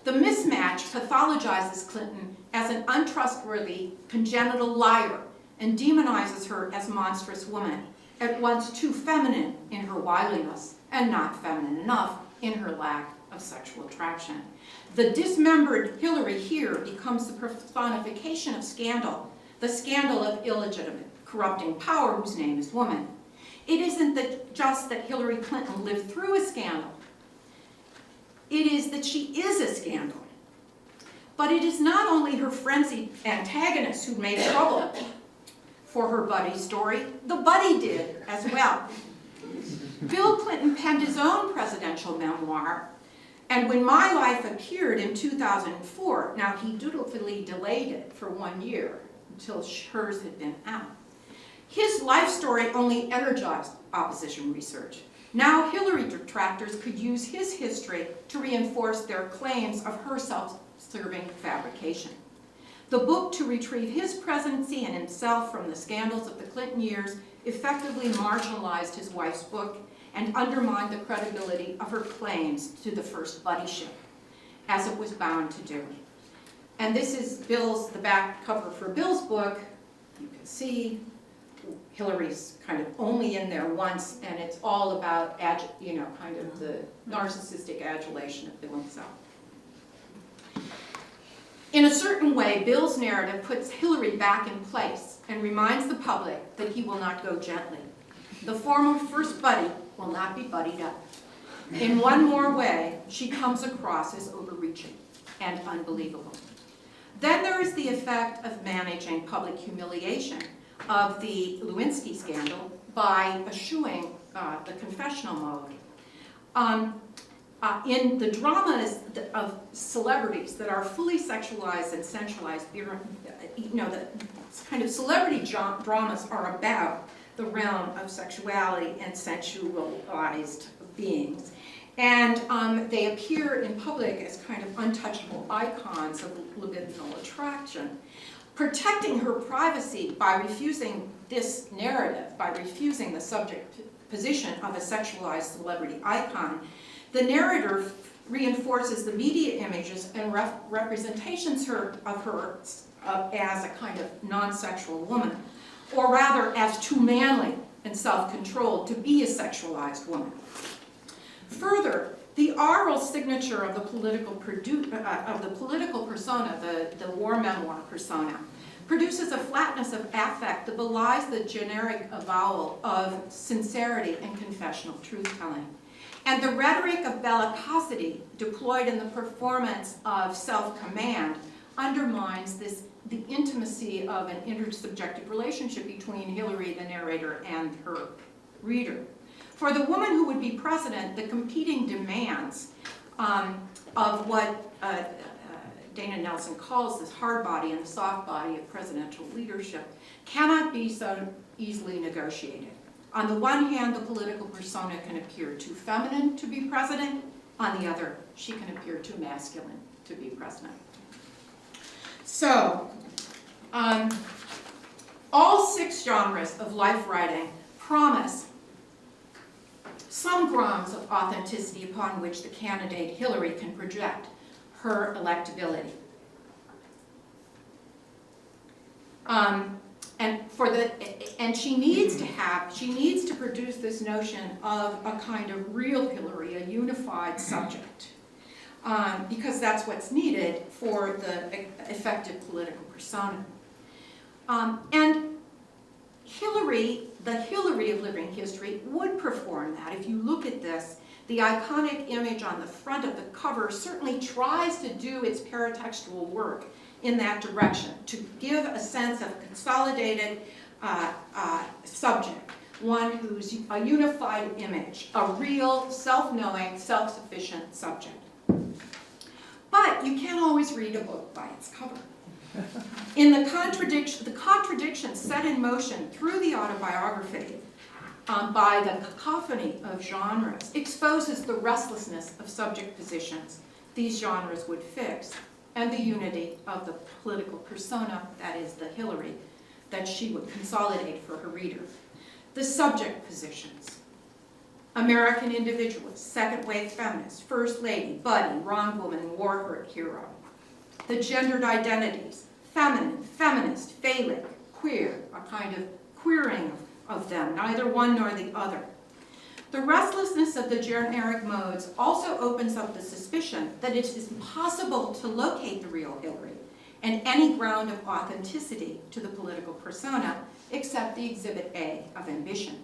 Speaker 3: The mismatch pathologizes Clinton as an untrustworthy, congenital liar and demonizes her as monstrous woman, at once too feminine in her wiliness and not feminine enough in her lack of sexual attraction. The dismembered Hillary here becomes the personification of scandal, the scandal of illegitimate, corrupting power whose name is woman. It isn't just that Hillary Clinton lived through a scandal. It is that she is a scandal. But it is not only her frenzied antagonists who made trouble for her buddy story, the buddy did as well. Bill Clinton penned his own presidential memoir, and when My Life appeared in 2004, now he dutifully delayed it for 1 year until hers had been out. His life story only energized opposition research. Now Hillary detractors could use his history to reinforce their claims of her self-serving fabrication. The book, to retrieve his presidency and himself from the scandals of the Clinton years, effectively marginalized his wife's book and undermined the credibility of her claims to the first buddyship, as it was bound to do. And this is the back cover for Bill's book. You can see Hillary's kind of only in there once, and it's all about, kind of the narcissistic adulation of Bill himself. In a certain way, Bill's narrative puts Hillary back in place and reminds the public that he will not go gently. The former first buddy will not be buddied up. In one more way, she comes across as overreaching and unbelievable. Then there is the effect of managing public humiliation of the Lewinsky scandal by eschewing the confessional mode. In the dramas of celebrities that are fully sexualized and sensualized, the kind of celebrity dramas are about the realm of sexuality and sensualized beings. And they appear in public as kind of untouchable icons of libidinal attraction. protecting her privacy by refusing this narrative, by refusing the subject position of a sexualized celebrity icon, the narrator reinforces the media images and representations of her as a kind of non-sexual woman, or rather as too manly and self-controlled to be a sexualized woman. Further, the oral signature of the political persona, the war memoir persona, produces a flatness of affect that belies the generic avowal of sincerity and confessional truth-telling. And the rhetoric of bellicosity deployed in the performance of self-command undermines the intimacy of an intersubjective relationship between Hillary, the narrator, and her reader. For the woman who would be president, the competing demands of what Dana Nelson calls this hard body and the soft body of presidential leadership cannot be so easily negotiated. On the one hand, the political persona can appear too feminine to be president. On the other, she can appear too masculine to be president. So, all 6 genres of life writing promise some grounds of authenticity upon which the candidate Hillary can project her electability. And she needs to produce this notion of a kind of real Hillary, a unified subject, because that's what's needed for the effective political persona. And Hillary, the Hillary of living history, would perform that. If you look at this, the iconic image on the front of the cover certainly tries to do its paratextual work in that direction, to give a sense of consolidated subject, one who's a unified image, a real, self-knowing, self-sufficient subject. But you can't always read a book by its cover. In the contradiction set in motion through the autobiography by the cacophony of genres exposes the restlessness of subject positions these genres would fix, and the unity of the political persona, that is the Hillary, that she would consolidate for her reader. The subject positions: American individualist, second-wave feminist, first lady, buddy, wrong woman, war hero. The gendered identities: feminine, feminist, phallic, queer, a kind of queering of them, neither one nor the other. The restlessness of the generic modes also opens up the suspicion that it is impossible to locate the real Hillary and any ground of authenticity to the political persona except the exhibit A of ambition,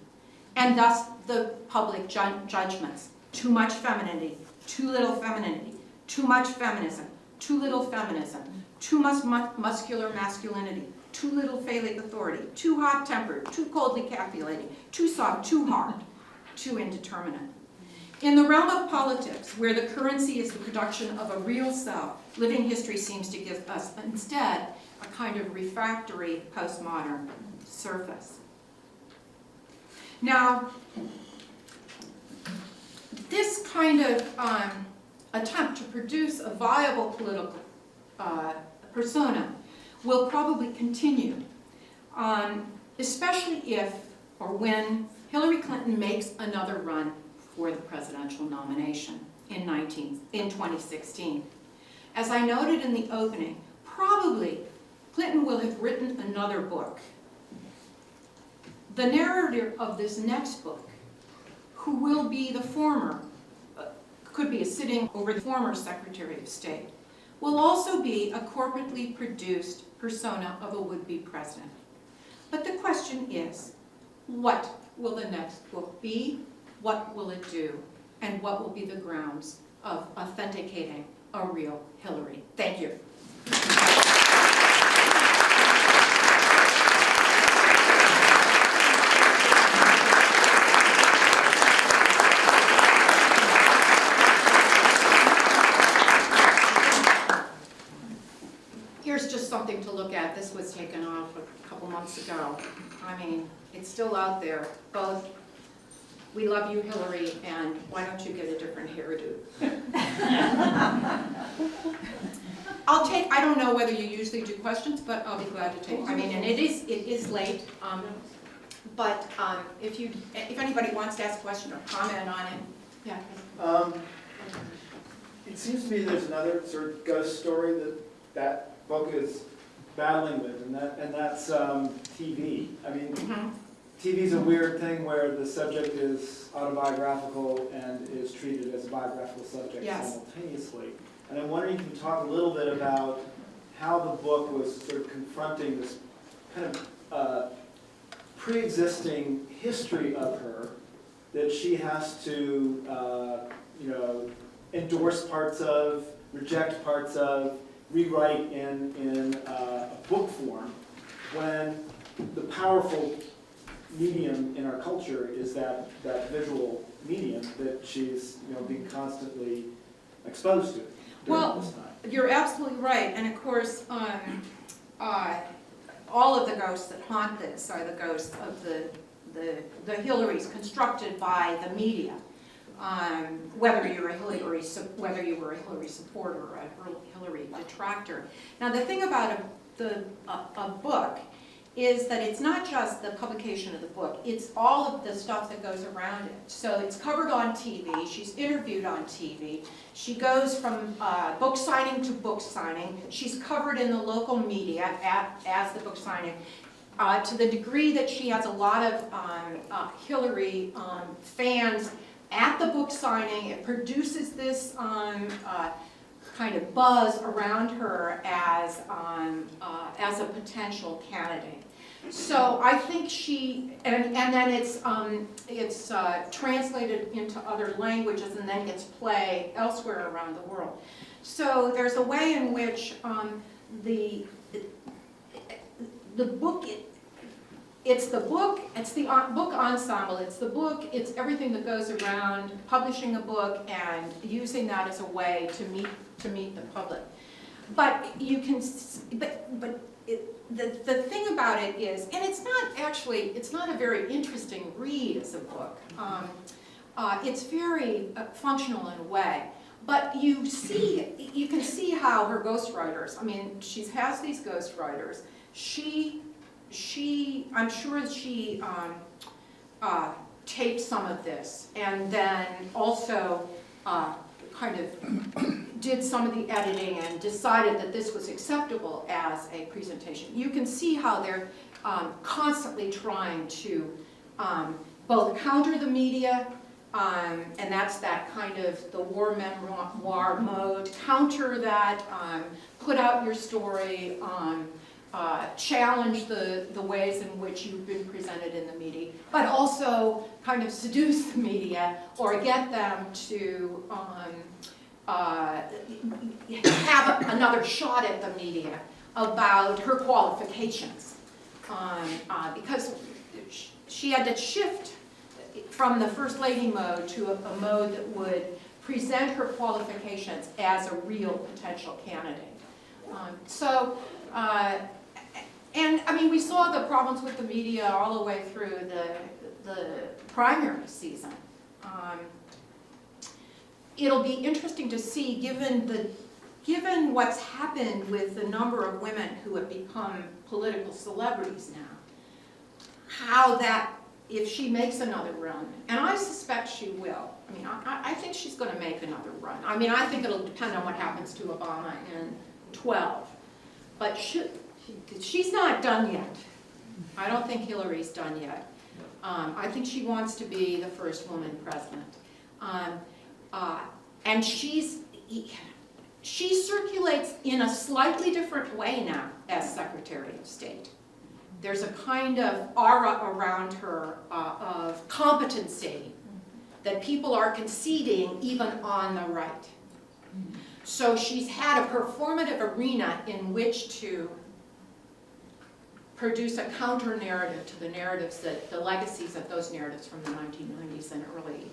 Speaker 3: and thus the public judgments: too much femininity, too little femininity, too much feminism, too little feminism, too much muscular masculinity, too little phallic authority, too hot-tempered, too coldly calculating, too soft, too hard, too indeterminate. In the realm of politics, where the currency is the production of a real self, living history seems to give us instead a kind of refractory postmodern surface. Now, this kind of attempt to produce a viable political persona will probably continue, especially if or when Hillary Clinton makes another run for the presidential nomination in 2016. As I noted in the opening, probably Clinton will have written another book. The narrator of this next book, who will be the former, could be a sitting over the former Secretary of State, will also be a corporately produced persona of a would-be president. But the question is, what will the next book be? What will it do? And what will be the grounds of authenticating a real Hillary? Thank you. Here's just something to look at. This was taken off a couple months ago. I mean, it's still out there. Both "We love you, Hillary" and "Why don't you get a different hairdo?" I'll take, I don't know whether you usually do questions, but I'll be glad to take, I mean, and it is late, but if anybody wants to ask a question or comment on it, yeah.
Speaker 5: It seems to me there's another sort of ghost story that book is battling with, and that's TV. I mean, TV's a weird thing where the subject is autobiographical and is treated as a biographical subject simultaneously. And I'm wondering if you can talk a little bit about how the book was sort of confronting this kind of pre-existing history of her that she has to, endorse parts of, reject parts of, rewrite in a book form, when the powerful medium in our culture is that visual medium that she's being constantly exposed to during this time.
Speaker 3: You're absolutely right, and of course, all of the ghosts that haunt this are the ghosts of the Hillarys constructed by the media. Whether you were a Hillary supporter or a Hillary detractor. Now, the thing about a book is that it's not just the publication of the book, it's all of the stuff that goes around it. So it's covered on TV, she's interviewed on TV, she goes from book signing to book signing, she's covered in the local media as the book signing, to the degree that she has a lot of Hillary fans at the book signing. It produces this kind of buzz around her as a potential candidate. So I think and then it's translated into other languages and then gets played elsewhere around the world. So there's a way in which the book. It's the book ensemble, it's the book, it's everything that goes around publishing a book and using that as a way to meet the public. But you can, the thing about it is, and it's not a very interesting read as a book. It's very functional in a way. But you can see how her ghostwriters, I mean, she has these ghostwriters. I'm sure she taped some of this and then also kind of did some of the editing and decided that this was acceptable as a presentation. You can see how they're constantly trying to both counter the media, and that's that kind of the war memoir mode, counter that, put out your story, challenge the ways in which you've been presented in the media, but also kind of seduce the media or get them to have another shot at the media about her qualifications. Because she had to shift from the First Lady mode to a mode that would present her qualifications as a real potential candidate. And I mean, we saw the problems with the media all the way through the primary season. It'll be interesting to see, given what's happened with the number of women who have become political celebrities now, how that, if she makes another run, and I suspect she will. I mean, I think she's going to make another run. I mean, I think it'll depend on what happens to Obama in 2012. But she's not done yet. I don't think Hillary's done yet. I think she wants to be the first woman president. And she circulates in a slightly different way now as Secretary of State. There's a kind of aura around her of competency that people are conceding even on the right. So she's had a performative arena in which to produce a counter-narrative to the narratives that, the legacies of those narratives from the 1990s and early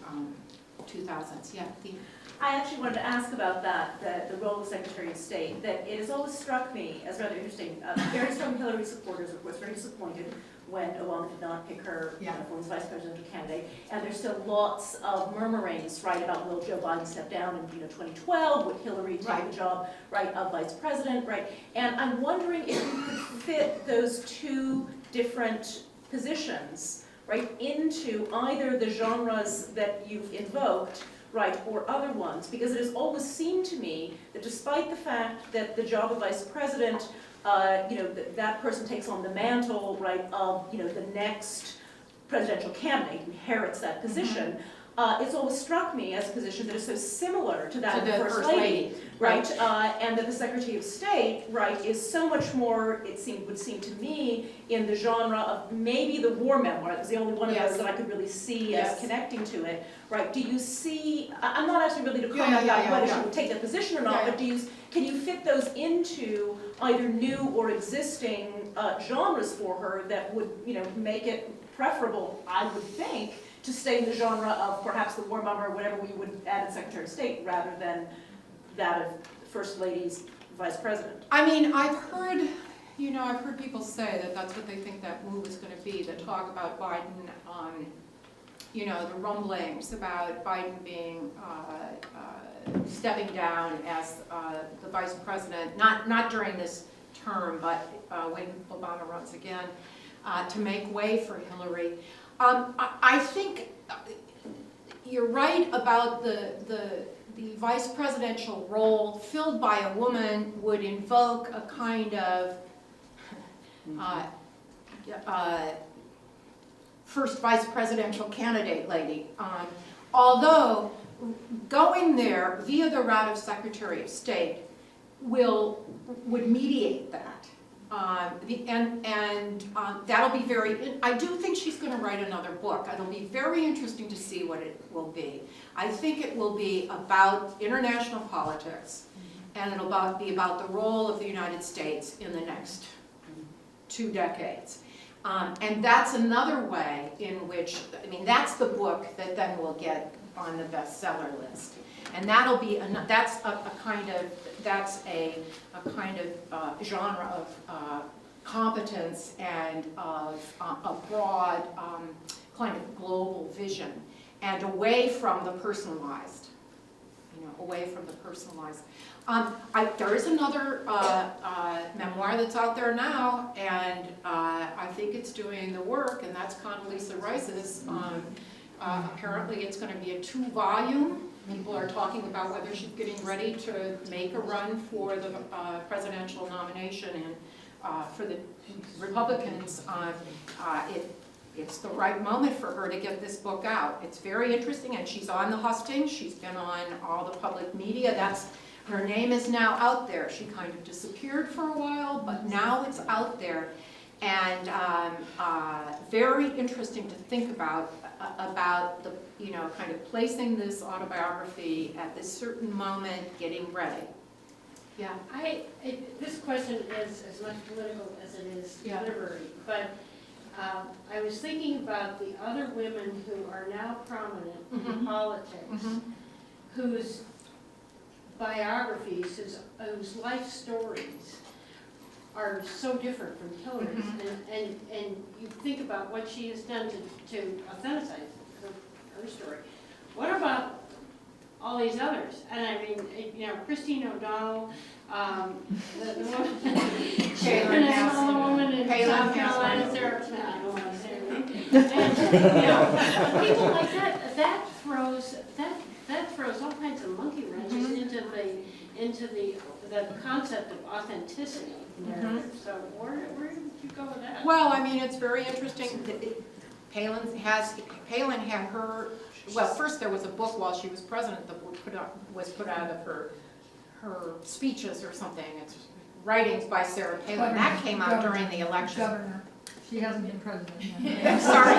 Speaker 3: 2000s. Yeah, Thea.
Speaker 6: I actually wanted to ask about that, the role of Secretary of State, that it has always struck me as rather interesting. Very strong Hillary supporters, of course, very disappointed when Obama did not pick her
Speaker 4: Yeah.
Speaker 6: for his vice presidential candidate. And there's still lots of murmurings, right, about will Joe Biden step down in 2012, would Hillary take
Speaker 4: Right.
Speaker 6: the job, right, of vice president, right? And I'm wondering if you could fit those two different positions, right, into either the genres that you've invoked, right, or other ones, because it has always seemed to me that despite the fact that the job of vice president, that person takes on the mantle, right, of, the next presidential candidate, inherits that position, it's always struck me as a position that is so similar to that of the First Lady, right? And that the Secretary of State, right, is so much more, would seem to me, in the genre of maybe the war memoir. That was the only one of those that I could really see as connecting to it, right? Do you see, I'm not asking really to comment about whether she would take that position or not, but can you fit those into either new or existing genres for her that would, make it preferable, I would think, to stay in the genre of perhaps the war memoir or whatever we would add in Secretary of State rather than that of First Lady's vice president?
Speaker 3: I mean, I've heard people say that that's what they think that move is going to be, the talk about Biden, the rumblings about Biden being, stepping down as the vice president, not during this term, but when Obama runs again, to make way for Hillary. I think you're right about the vice presidential role filled by a woman would invoke a kind of first vice presidential candidate lady. Although going there via the route of Secretary of State would mediate that. That'll be I do think she's going to write another book. It'll be very interesting to see what it will be. I think it will be about international politics, and it'll be about the role of the United States in the next 2 decades. And that's another way in which, that's the book that then will get on the bestseller list. And that'll be that's a kind of genre of competence and of a broad kind of global vision, and away from the personalized. There is another memoir that's out there now, and I think it's doing the work, and that's Condoleezza Rice's. Apparently it's going to be a 2-volume. People are talking about whether she's getting ready to make a run for the presidential nomination, and for the Republicans, it's the right moment for her to get this book out. It's very interesting, and she's on the hustings. She's been on all the public media. Her name is now out there. She kind of disappeared for a while, but now it's out there. And very interesting to think about the, kind of placing this autobiography at this certain moment, getting ready. Yeah.
Speaker 7: This question is as much political as it is literary, but I was thinking about the other women who are now prominent in politics, whose biographies, whose life stories are so different from Hillary's, and you think about what she has done to authenticise her story. What about all these others? And I mean, Christine O'Donnell, the woman, the woman in South Carolina, Sarah, I don't want to say her name. And, people like that throws all kinds of monkey wrenches into the concept of authenticity. So where did you go with that?
Speaker 3: Well, it's very interesting. Palin had her. Well, first there was a book while she was president that was put out of her speeches or something. It's writings by Sarah Palin. That came out during the election.
Speaker 8: Governor. She hasn't been president yet.
Speaker 3: I'm sorry.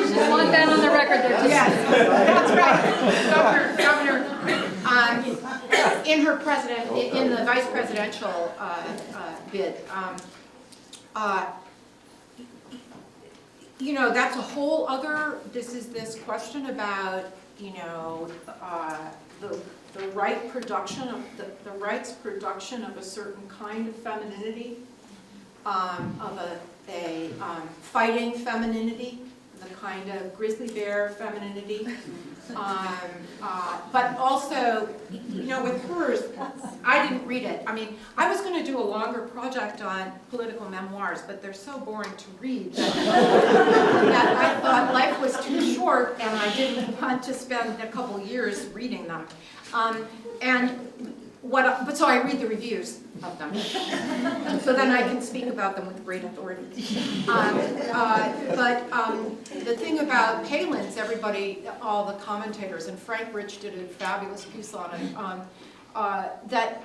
Speaker 8: Just want that on the record there too.
Speaker 3: Yes, that's right. Governor, in the vice presidential bid. That's a whole other. This question about the rights production of a certain kind of femininity. of a fighting femininity, the kind of grizzly bear femininity. But also, you know, with hers, I didn't read it. I mean, I was going to do a longer project on political memoirs, but they're so boring to read that I thought life was too short, and I didn't want to spend a couple years reading them. So I read the reviews of them, so then I can speak about them with great authority. The thing about Palin's, everybody, all the commentators, and Frank Rich did a fabulous piece on it, that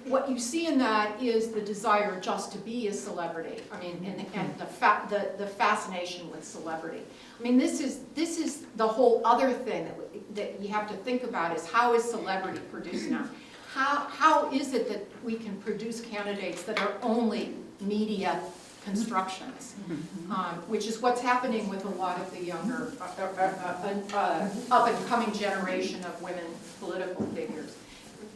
Speaker 3: what you see in that is the desire just to be a celebrity. I mean, and the fascination with celebrity. I mean, this is the whole other thing that you have to think about is how is celebrity produced now? How is it that we can produce candidates that are only media constructions, which is what's happening with a lot of the younger, up-and-coming generation of women political figures.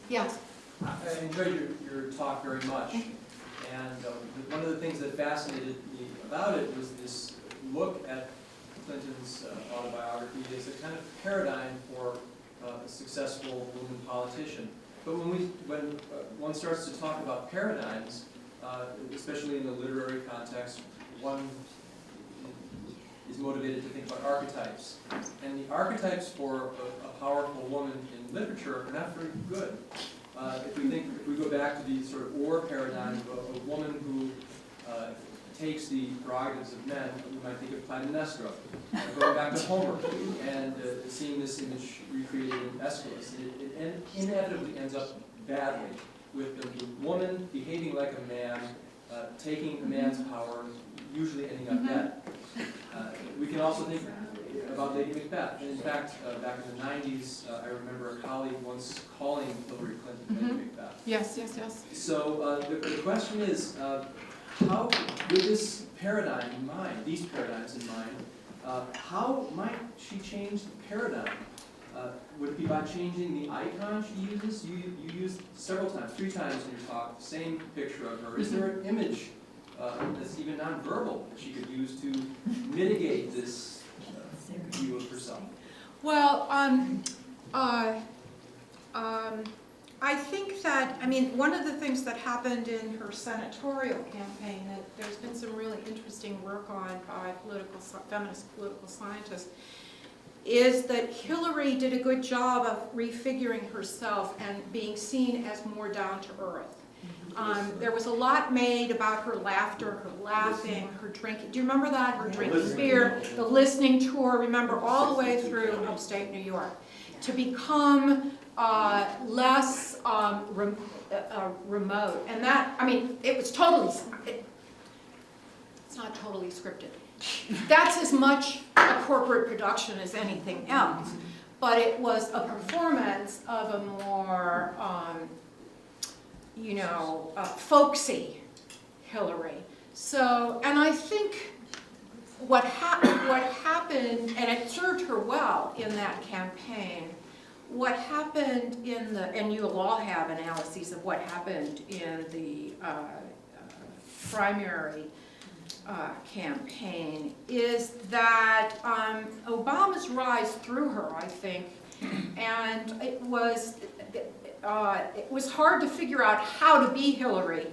Speaker 3: Yes?
Speaker 9: I enjoyed your talk very much, and one of the things that fascinated me about it was this look at Clinton's autobiography as a kind of paradigm for a successful woman politician. But when one starts to talk about paradigms, especially in the literary context, one is motivated to think about archetypes. And the archetypes for a powerful woman in literature are not very good. If we go back to the sort of or paradigm of a woman who takes the prerogatives of men, we might think of Clytemnestra. Going back to Homer and seeing this image recreated in Aeschylus, it inevitably ends up badly with the woman behaving like a man, taking a man's power, usually ending up dead. We can also think about Lady Macbeth. And in fact, back in the 90s, I remember a colleague once calling Hillary Clinton Lady Macbeth.
Speaker 3: Yes, yes, yes.
Speaker 9: So the question is, how, with this paradigm in mind, these paradigms in mind, how might she change the paradigm? Would it be by changing the icon she uses? You used several times, 3 times in your talk, the same picture of her. Is there an image that's even nonverbal that she could use to mitigate this view of herself?
Speaker 3: Well, I think that, I mean, one of the things that happened in her senatorial campaign that there's been some really interesting work on by feminist political scientists is that Hillary did a good job of refiguring herself and being seen as more down to earth. There was a lot made about her laughter, her laughing, her drinking. Do you remember that? Her drinking beer, the listening tour, remember, all the way through upstate New York. To become less remote. And that, I mean, it was totally, it's not totally scripted. That's as much a corporate production as anything else. But it was a performance of a more, folksy Hillary. So, and I think what happened, and it served her well in that campaign, what happened in the, and you'll all have analyses of what happened in the primary campaign, is that Obama's rise threw her, I think, and it was hard to figure out how to be Hillary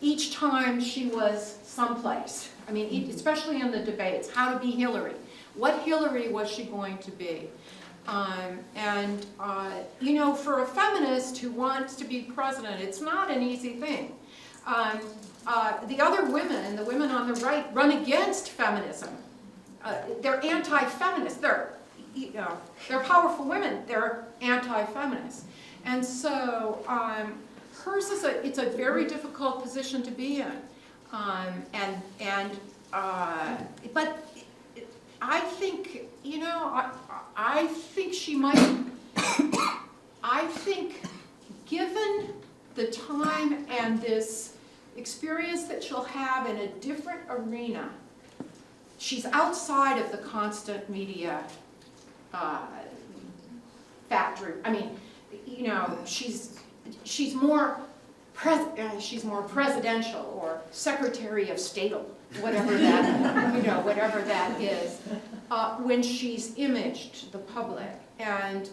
Speaker 3: each time she was someplace. I mean, especially in the debates, how to be Hillary. What Hillary was she going to be? For a feminist who wants to be president, it's not an easy thing. The other women, the women on the right, run against feminism. They're anti-feminist. They're powerful women. They're anti-feminist. And so hers is it's a very difficult position to be in. But I think, I think she might, I think given the time and this experience that she'll have in a different arena, she's outside of the constant media factory. I mean, she's more she's more presidential or secretary of state, whatever that, whatever that is, when she's imaged to the public. And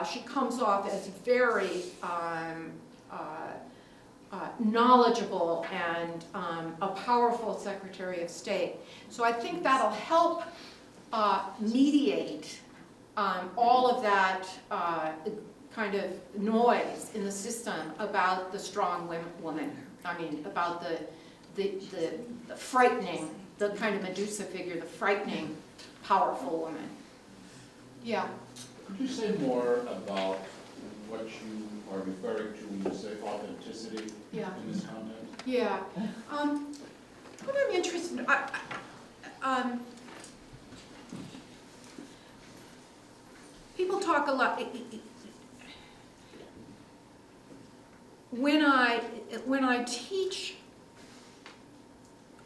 Speaker 3: she comes off as very knowledgeable and a powerful Secretary of State. So I think that'll help mediate all of that kind of noise in the system about the strong woman. I mean, about the frightening, the kind of Medusa figure, the frightening, powerful woman. Yeah.
Speaker 10: Could you say more about what you are referring to when you say authenticity
Speaker 3: Yeah.
Speaker 10: in this context?
Speaker 3: Yeah. What I'm interested, people talk a lot. When I teach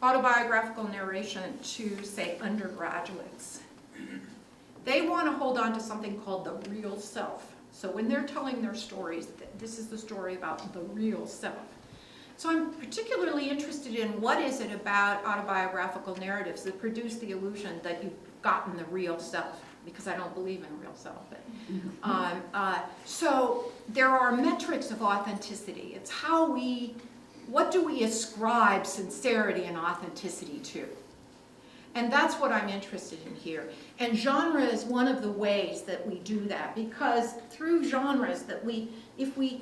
Speaker 3: autobiographical narration to, say, undergraduates, they want to hold on to something called the real self. So when they're telling their stories, this is the story about the real self. So I'm particularly interested in what is it about autobiographical narratives that produce the illusion that you've gotten the real self, because I don't believe in real self. But, so there are metrics of authenticity. It's how what do we ascribe sincerity and authenticity to? And that's what I'm interested in here. And genre is one of the ways that we do that, because through genres that if we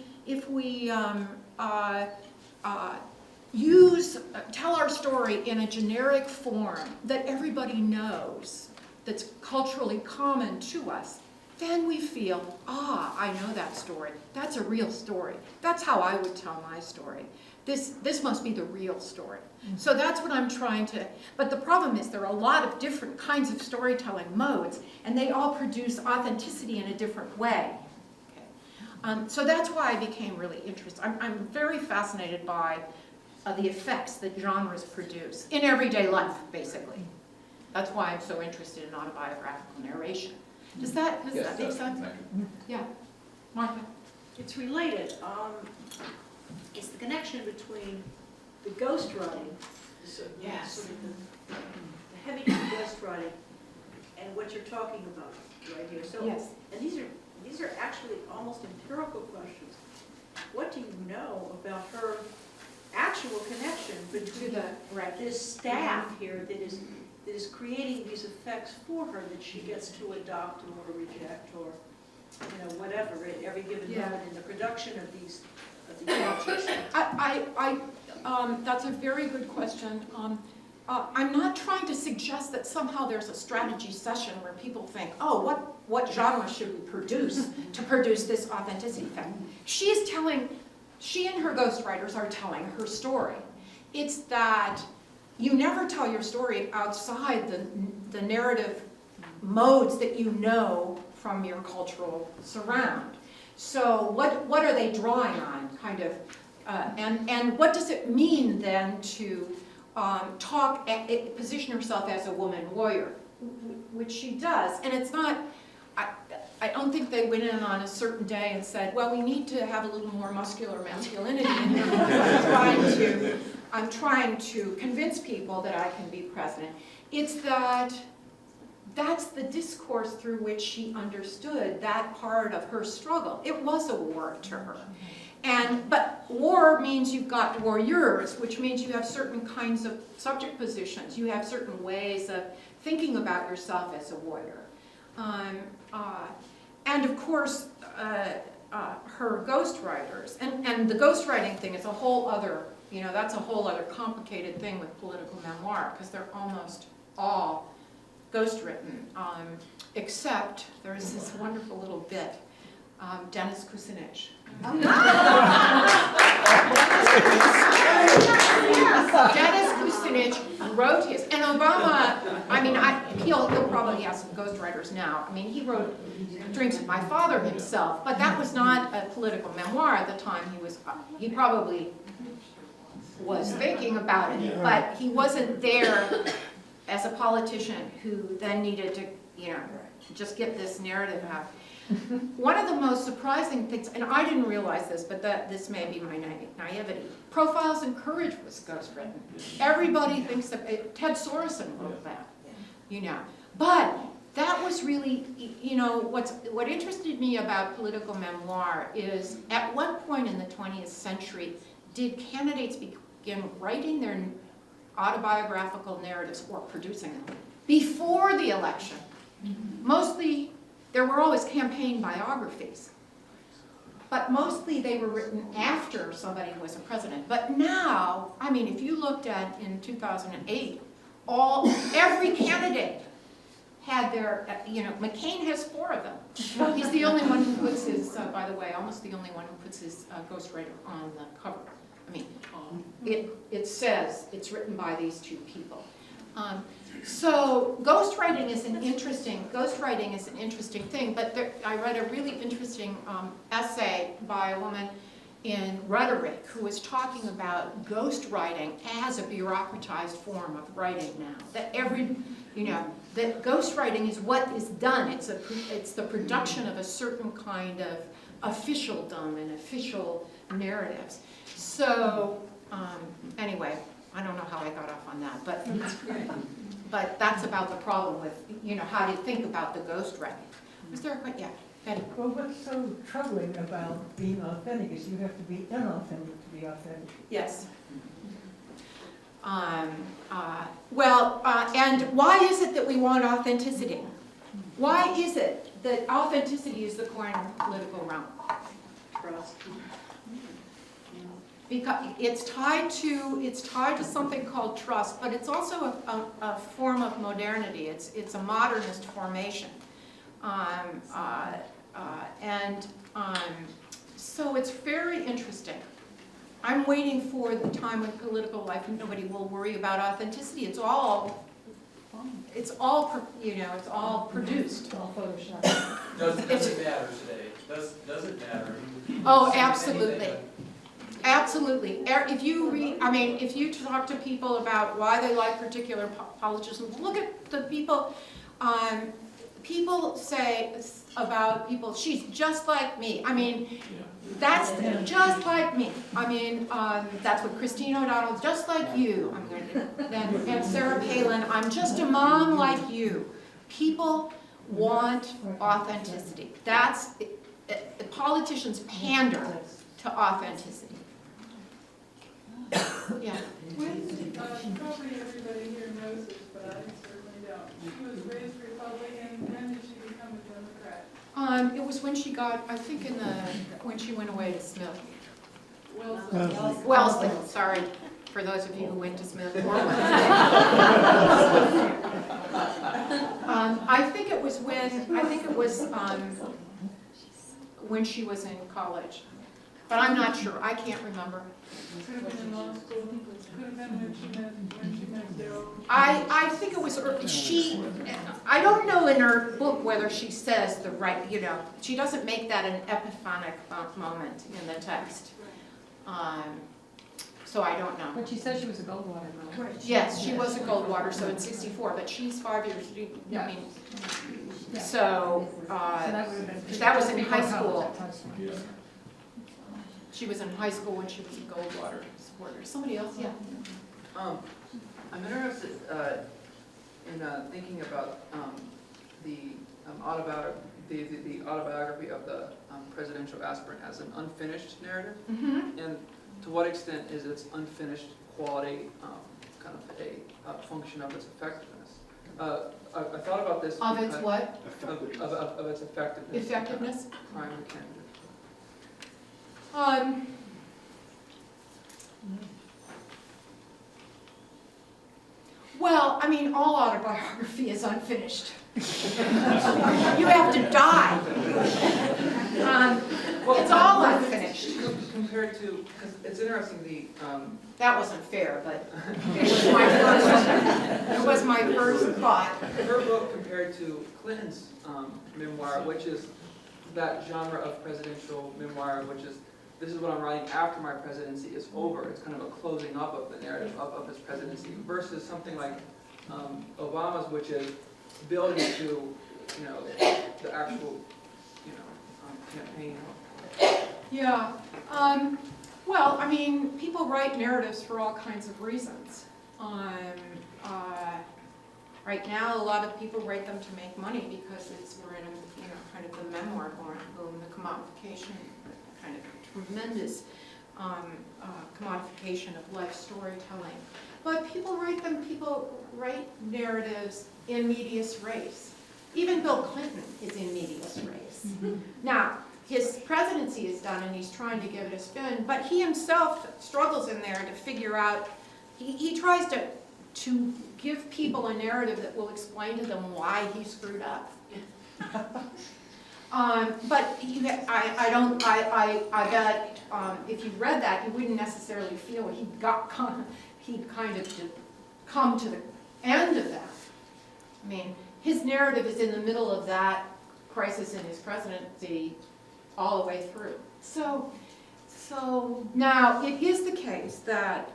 Speaker 3: tell our story in a generic form that everybody knows, that's culturally common to us, then we feel, I know that story. That's a real story. That's how I would tell my story. This must be the real story. So that's what I'm trying to, but the problem is there are a lot of different kinds of storytelling modes, and they all produce authenticity in a different way. Okay. So that's why I became really interested. I'm very fascinated by the effects that genres produce in everyday life, basically. That's why I'm so interested in autobiographical narration. Does that make sense?
Speaker 10: Thank you.
Speaker 3: Yeah. Martha?
Speaker 11: It's related. It's the connection between the ghostwriting,
Speaker 3: Yes.
Speaker 11: sort of the heavy ghostwriting, and what you're talking about right here. So,
Speaker 3: Yes.
Speaker 11: and these are actually almost empirical questions. What do you know about her actual connection between this staff here that is creating these effects for her that she gets to adopt or reject or whatever at every given moment in the production of these objects?
Speaker 3: That's a very good question. I'm not trying to suggest that somehow there's a strategy session where people think, what genre should we produce to produce this authenticity effect? She and her ghostwriters are telling her story. It's that you never tell your story outside the narrative modes that you know from your cultural surround. So what are they drawing on, kind of, and what does it mean then to position herself as a woman warrior, which she does. And it's not, I don't think they went in on a certain day and said, well, we need to have a little more muscular masculinity in here. I'm trying to convince people that I can be president. It's that's the discourse through which she understood that part of her struggle. It was a war to her. But war means you've got warriors, which means you have certain kinds of subject positions. You have certain ways of thinking about yourself as a warrior. And of course, her ghostwriters, and the ghostwriting thing is a whole other, that's a whole other complicated thing with political memoir, because they're almost all ghostwritten, except there's this wonderful little bit, Dennis Kucinich. Dennis Kucinich wrote his, and Obama, he'll probably have some ghostwriters now. He wrote Drinks with My Father himself, but that was not a political memoir at the time. He probably was thinking about it, but he wasn't there as a politician who then needed to, just get this narrative out. One of the most surprising things, and I didn't realize this, but this may be my naivety, Profiles in Courage was ghostwritten. Everybody thinks that, Ted Sorensen wrote that, you know. But that was really, you know, what interested me about political memoir is, at what point in the 20th century did candidates begin writing their autobiographical narratives or producing them? Before the election. Mostly, there were always campaign biographies, but mostly they were written after somebody was a president. But now, I mean, if you looked at in 2008, every candidate had their, you know, McCain has 4 of them. He's the only one who puts his, by the way, almost the only one who puts his ghostwriter on the cover. I mean, it says it's written by these 2 people. So ghostwriting is an interesting thing, but I read a really interesting essay by a woman in Rhetoric who was talking about ghostwriting as a bureaucratized form of writing now. That that ghostwriting is what is done. It's the production of a certain kind of officialdom and official narratives. So anyway, I don't know how I got off on that, but that's about the problem with, you know, how to think about the ghostwriting. Was there a question? Yeah, Betty.
Speaker 12: Well, what's so troubling about being authentic is you have to be inauthentic to be authentic.
Speaker 3: Yes. And why is it that we want authenticity? Why is it that authenticity is the core in the political realm?
Speaker 11: Trust.
Speaker 3: Because it's tied to something called trust, but it's also a form of modernity. It's a modernist formation, so it's very interesting. I'm waiting for the time when political life nobody will worry about authenticity. It's all produced.
Speaker 12: It's all Photoshop.
Speaker 9: Does it matter today? Does it matter?
Speaker 3: Oh, absolutely. Absolutely. If you read, I mean, if you talk to people about why they like particular politicians, look at the people, people say about people, she's just like me. I mean, that's just like me. I mean, that's what Christine O'Donnell, just like you. And Sarah Palin, I'm just a mom like you. People want authenticity. The politicians pander to authenticity. Yeah.
Speaker 13: Probably everybody here knows this, but I certainly don't. She was raised Republican. When did she become a Democrat?
Speaker 3: It was when she got, I think when she went away to Smith.
Speaker 13: Wellesley.
Speaker 3: Sorry, for those of you who went to Smith. I think it was when she was in college. But I'm not sure, I can't remember.
Speaker 13: Could have been in law school, could have been when she met Bill.
Speaker 3: I think it was, I don't know in her book whether she says the right, she doesn't make that an epiphanic moment in the text. So I don't know.
Speaker 8: But she said she was a Goldwater girl.
Speaker 3: Right. Yes, she was a Goldwater, so in '64, but she's 5 years, I mean, so, that was in high school. She was in high school when she was a Goldwater supporter. Somebody else, yeah.
Speaker 14: I'm interested in thinking about the autobiography of the presidential aspirant as an unfinished narrative, and to what extent is its unfinished quality kind of a function of its effectiveness? I thought about this.
Speaker 3: Of its what?
Speaker 14: Of its effectiveness.
Speaker 3: Effectiveness?
Speaker 14: Primary candidate.
Speaker 3: Well, I mean, all autobiography is unfinished. You have to die. It's all unfinished.
Speaker 14: Compared to, because it's interesting,
Speaker 3: that wasn't fair, but it was my first thought.
Speaker 14: Her book compared to Clinton's memoir, which is that genre of presidential memoir, which is, this is what I'm writing after my presidency is over. It's kind of a closing up of the narrative of his presidency, versus something like Obama's, which is building to you know, the actual, you know, campaign?
Speaker 3: Yeah, well, I mean, people write narratives for all kinds of reasons. Right now, a lot of people write them to make money because we're in a, you know, kind of the memoir boom, the commodification, kind of tremendous commodification of life storytelling. But people write narratives in medias res. Even Bill Clinton is in medias res. Now, his presidency is done and he's trying to give it a spin, but he himself struggles in there to figure out, he tries to give people a narrative that will explain to them why he screwed up. But I bet if you read that, you wouldn't necessarily feel he'd kind of come to the end of that. I mean, his narrative is in the middle of that crisis in his presidency all the way through. So now it is the case that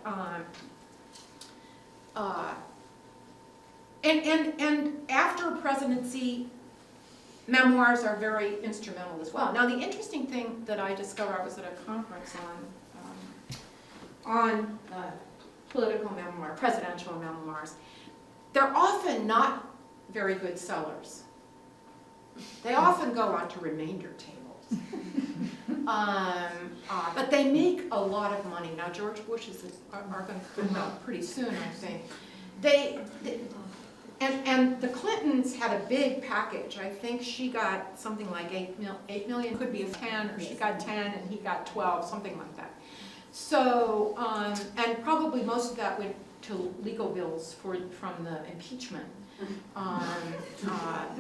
Speaker 3: and after a presidency, memoirs are very instrumental as well. Now the interesting thing that I discovered, I was at a conference on political memoir, presidential memoirs. They're often not very good sellers. They often go onto remainder tables. But they make a lot of money. Now George Bush's are going to come out pretty soon, I think. And the Clintons had a big package. I think she got something like 8 million, could be a 10, or she got 10 and he got 12, something like that. So, and probably most of that went to legal bills from the impeachment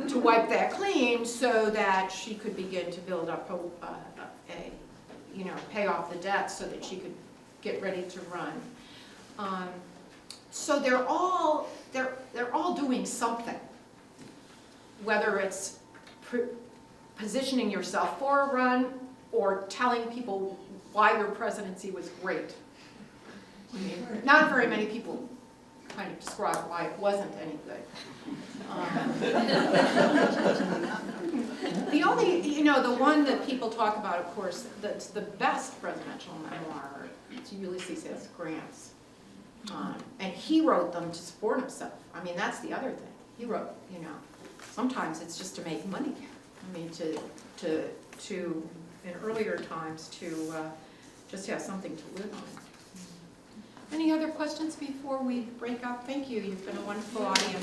Speaker 3: to wipe that clean so that she could begin to build up pay off the debt so that she could get ready to run. So they're all doing something, whether it's positioning yourself for a run or telling people why your presidency was great. I mean, not very many people kind of describe why it wasn't any good. The only, the one that people talk about, of course, that's the best presidential memoir is Ulysses S. Grant's. And he wrote them to support himself. I mean, that's the other thing. He wrote, sometimes it's just to make money. I mean, to in earlier times, to just have something to live on. Any other questions before we break up? Thank you. You've been a wonderful audience.